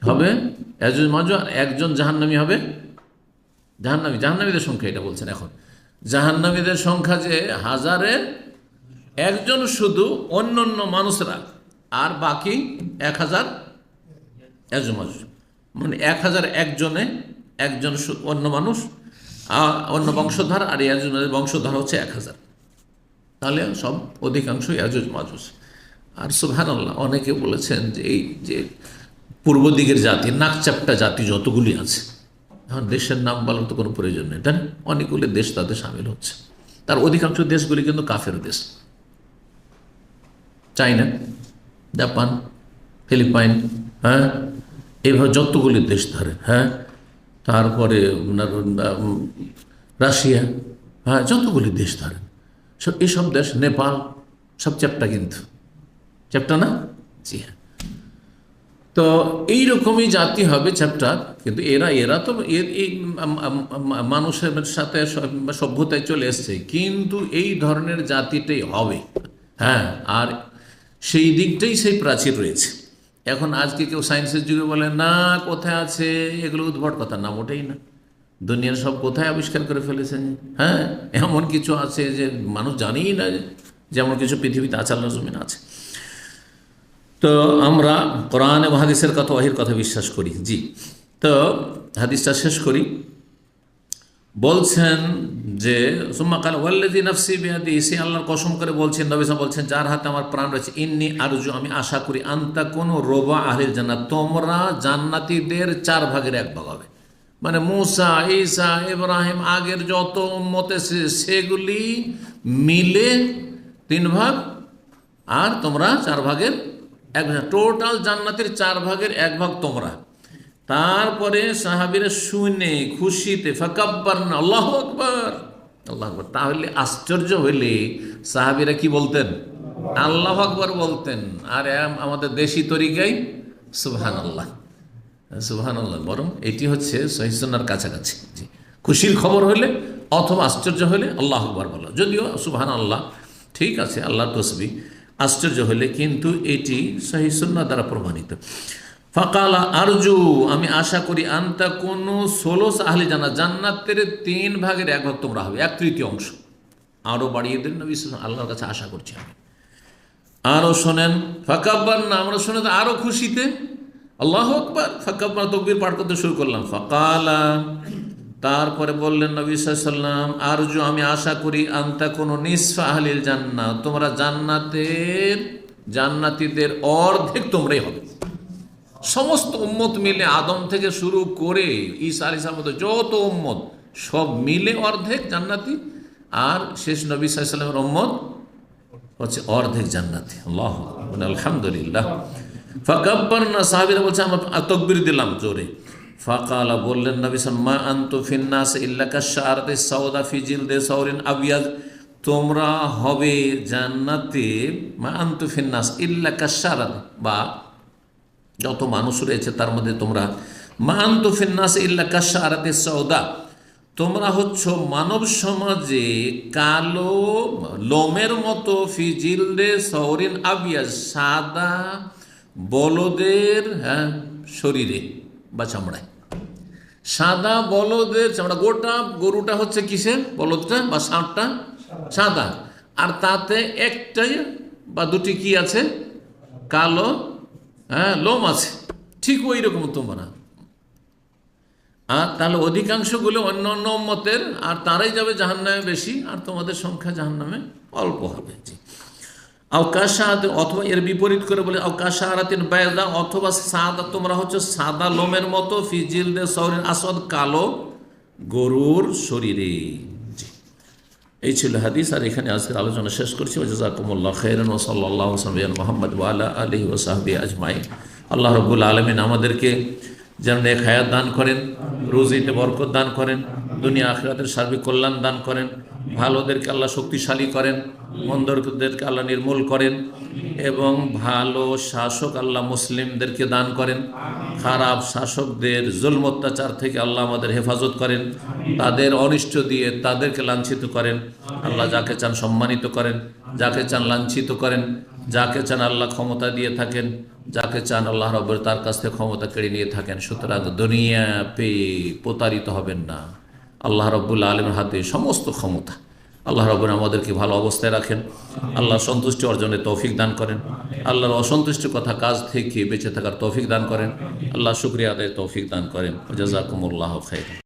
হবে ইয়াজুজ মাজুজ, আর একজন জাহান্নামী হবে। জাহান্নামীদের সংখ্যা এটা বলছেন। এখন জাহান্নামীদের সংখ্যা যে 1000-এর একজন শুধু অন্য মানুষরা, আর বাকি 1000 ইয়াজুজ মাজুজ, মানে 1000 একজনে একজন অন্য মানুষ, অন্য বংশধর, আর ইয়াজুজের বংশধর হচ্ছে 1000, তাহলে সব অধিকাংশ ইয়াজুজ মাজুজ। আর সুবহানাল্লাহ, অনেকে বলেছেন যে এই যে পূর্ব দিকের জাতি, নাকচাপটা জাতি যতগুলি আছে, এখন দেশের নাম বলার তো কোনো প্রয়োজন নেই, তাই না? অনেকগুলি দেশ তাদের সামিল হচ্ছে, তার অধিকাংশ দেশগুলি কিন্তু কাফের দেশ। চায়না, জাপান, ফিলিপাইন, হ্যাঁ, এইভাবে যতগুলি দেশ ধরে, হ্যাঁ, তারপরে রাশিয়া, হ্যাঁ, যতগুলি দেশ ধরেন সব, এইসব দেশ, নেপাল, সব চ্যাপ্টা, কিন্তু চ্যাপ্টা না, জি হ্যাঁ। তো এইরকমই জাতি হবে চ্যাপ্টা, কিন্তু এরা তো এই মানুষের সাথে সভ্যতায় চলে এসছে, কিন্তু এই ধরনের জাতিটাই হবে, হ্যাঁ। আর সেই দিকটাই সেই প্রাচীর রয়েছে। এখন আজকে কেউ সায়েন্সের যুগে বলে না, কোথায় আছে, এগুলো উদ্ভট কথা, না, মোটেই না। দুনিয়ার সব কোথায় আবিষ্কার করে ফেলেছেন, হ্যাঁ, এমন কিছু আছে যে মানুষ জানেই না, যেমন কিছু পৃথিবীতে আছে, আল্লাহর জমিনে আছে। তো আমরা কোরআন এবং হাদিসের কথা, ওয়াহির কথা বিশ্বাস করি, জি। তো হাদিসটা শেষ করি, বলছেন যে সুম্মা কাল ওয়াল্লাযী নাফসি বিয়াদিহি, সে আল্লাহর কসম করে বলছেন, নবী সাল্লাল্লাহু আলাইহি ওয়াসাল্লাম বলছেন, যার হাতে আমার প্রাণ রয়েছে, ইন্নী আরজু, আমি আশা করি, আনতা কোন রোবা আহলিল জান্নাত, তোমরা জান্নাতীদের 4 ভাগের 1 ভাগ হবে। মানে মুসা, ঈসা, ইব্রাহিম, আগের যত উম্মত এসেছে সেগুলি মিলে 3 ভাগ, আর তোমরা 4 ভাগের 1 ভাগ, টোটাল জান্নাতের 4 ভাগের 1 ভাগ তোমরা। তারপরে সাহাবীরা শুনে খুশিতে ফাকাব্বারনা, আল্লাহু আকবার, আল্লাহু আকবার। তাহলে আশ্চর্য হইলে সাহাবীরা কি বলতেন? আল্লাহু আকবার বলতেন। আর আমাদের দেশি তরিকায় সুবহানাল্লাহ, সুবহানাল্লাহ। বরং এটি হচ্ছে সহিহ সুন্নাহর কাছাকাছি। জি, খুশির খবর হলে অথবা আশ্চর্য হলে আল্লাহু আকবার বলা, যদিও সুবহানাল্লাহ ঠিক আছে, আল্লাহর তাসবিহ, আশ্চর্য হলে কিন্তু এটি সহিহ সুন্নাহ দ্বারা প্রমাণিত। ফাকালা আরজু, আমি আশা করি, আনতা কোন সোলস আহলি জান্নাত, জান্নাতের 3 ভাগের 1 ভাগ তোমরা হবে, 1/3 আরও বাড়িয়ে দেন নবী সাল্লাল্লাহু আলাইহি ওয়াসাল্লাম, আল্লাহর কাছে আশা করছি আমি। আরও শোনেন, ফাকাব্বারনা, আমরা শুনে তো আরও খুশিতে আল্লাহু আকবার, ফাকাব্বারনা, তাকবীর পাঠ করতে শুরু করলাম। ফাকালা, তারপরে বললেন নবী সাল্লাল্লাহু আলাইহি ওয়াসাল্লাম, আরজু, আমি আশা করি, আনতা কোন নিসফা আহলিল জান্নাহ, তোমরা জান্নাতীদের অর্ধেক তোমরাই হবে। সমস্ত উম্মত মিলে, আদম থেকে শুরু করে ঈসা আলাইহিস সালাম মতো যত উম্মত, সব মিলে অর্ধেক জান্নাতি, আর শেষ নবী সাল্লাল্লাহু আলাইহি ওয়াসাল্লামের উম্মত হচ্ছে অর্ধেক জান্নাতি। আল্লাহু আকবার, আলহামদুলিল্লাহ। ফাকাব্বারনা, সাহাবীরা বলছে, আমরা তাকবীর দিলাম জোরে। ফাকালা, বললেন নবী সাল্লাল্লাহু আলাইহি ওয়াসাল্লাম, মা আনতু ফিন্নাস ইল্লা কাশশারাতিস সাওদা ফি জিলদি সাওরিন আবিয়াদ, তোমরা হবে জান্নাতে, মা আনতু ফিন্নাস ইল্লা কাশশারাত, বা যত মানুষ রয়েছে তার মধ্যে তোমরা, মা আনতু ফিন্নাস ইল্লা কাশশারাতিস সাওদা, তোমরা হচ্ছ মানব সমাজে কালো লোমের মতো, ফি জিলদে সাওরিন আবিয়াজ, সাদা বলদের, হ্যাঁ, শরীরে বা চামড়ায়, সাদা বলদের চামড়া। গোটা গরুটা হচ্ছে কিসের? বলদটা বা ষাঁড়টা সাদা, আর তাতে একটাই বা দুটি কি আছে? কালো, হ্যাঁ, লোম আছে। ঠিক ওই রকম তোমরা। আর তাহলে অধিকাংশগুলো অন্য অন্য উম্মতের, আর তারাই যাবে জাহান্নামে বেশি, আর তোমাদের সংখ্যা জাহান্নামে অল্প হবে। জি, আওকাশাত, অথবা এর বিপরীত করে বলে আওকাশারাতিন বায়দা, অথবা সাদা, তোমরা হচ্ছে সাদা লোমের মতো, ফি জিলদে সাওরিন আসওয়াদ, কালো গরুর শরীরে। জি, এই ছিল হাদিস। আর এখানে আজকের আলোচনা শেষ করছি। জাযাকুমুল্লাহ খাইরান ওয়া সাল্লাল্লাহু আলা মুহাম্মদ ওয়া আলা আলিহি ওয়া সাহবিহি আজমাইন। আল্লাহ রাব্বুল আলামিন আমাদেরকে যেন নেক হায়াত দান করেন, রুজিতে বরকত দান করেন, দুনিয়া আখিরাতের সার্বিক কল্যাণ দান করেন, ভালোদেরকে আল্লাহ শক্তিশালী করেন, মন্দদেরকে আল্লাহ নির্মূল করেন, এবং ভালো শাসক আল্লাহ মুসলিমদেরকে দান করেন। খারাপ শাসকদের জুলম অত্যাচার থেকে আল্লাহ আমাদের হেফাজত করেন, তাদের অনিষ্ট দিয়ে তাদেরকে লাঞ্ছিত করেন। আল্লাহ যাকে চান সম্মানিত করেন, যাকে চান লাঞ্ছিত করেন, যাকে চান আল্লাহ ক্ষমতা দিয়ে থাকেন, যাকে চান আল্লাহ রাব্বুল তার কাছ থেকে ক্ষমতা কেড়ে নিয়ে থাকেন। সুতরাং দুনিয়া পেয়ে প্রতারিত হবেন না। আল্লাহ রাব্বুল আলামিনের হাতে সমস্ত ক্ষমতা। আল্লাহ রাব্বুল আমাদেরকে ভালো অবস্থায় রাখেন, আল্লাহ সন্তুষ্টি অর্জনের তৌফিক দান করেন, আল্লাহর অসন্তুষ্টি কথা কাজ থেকে বেঁচে থাকার তৌফিক দান করেন, আল্লাহ শুকরিয়া আদায়ের তৌফিক দান করেন। জাযাকুমুল্লাহু খাইরান।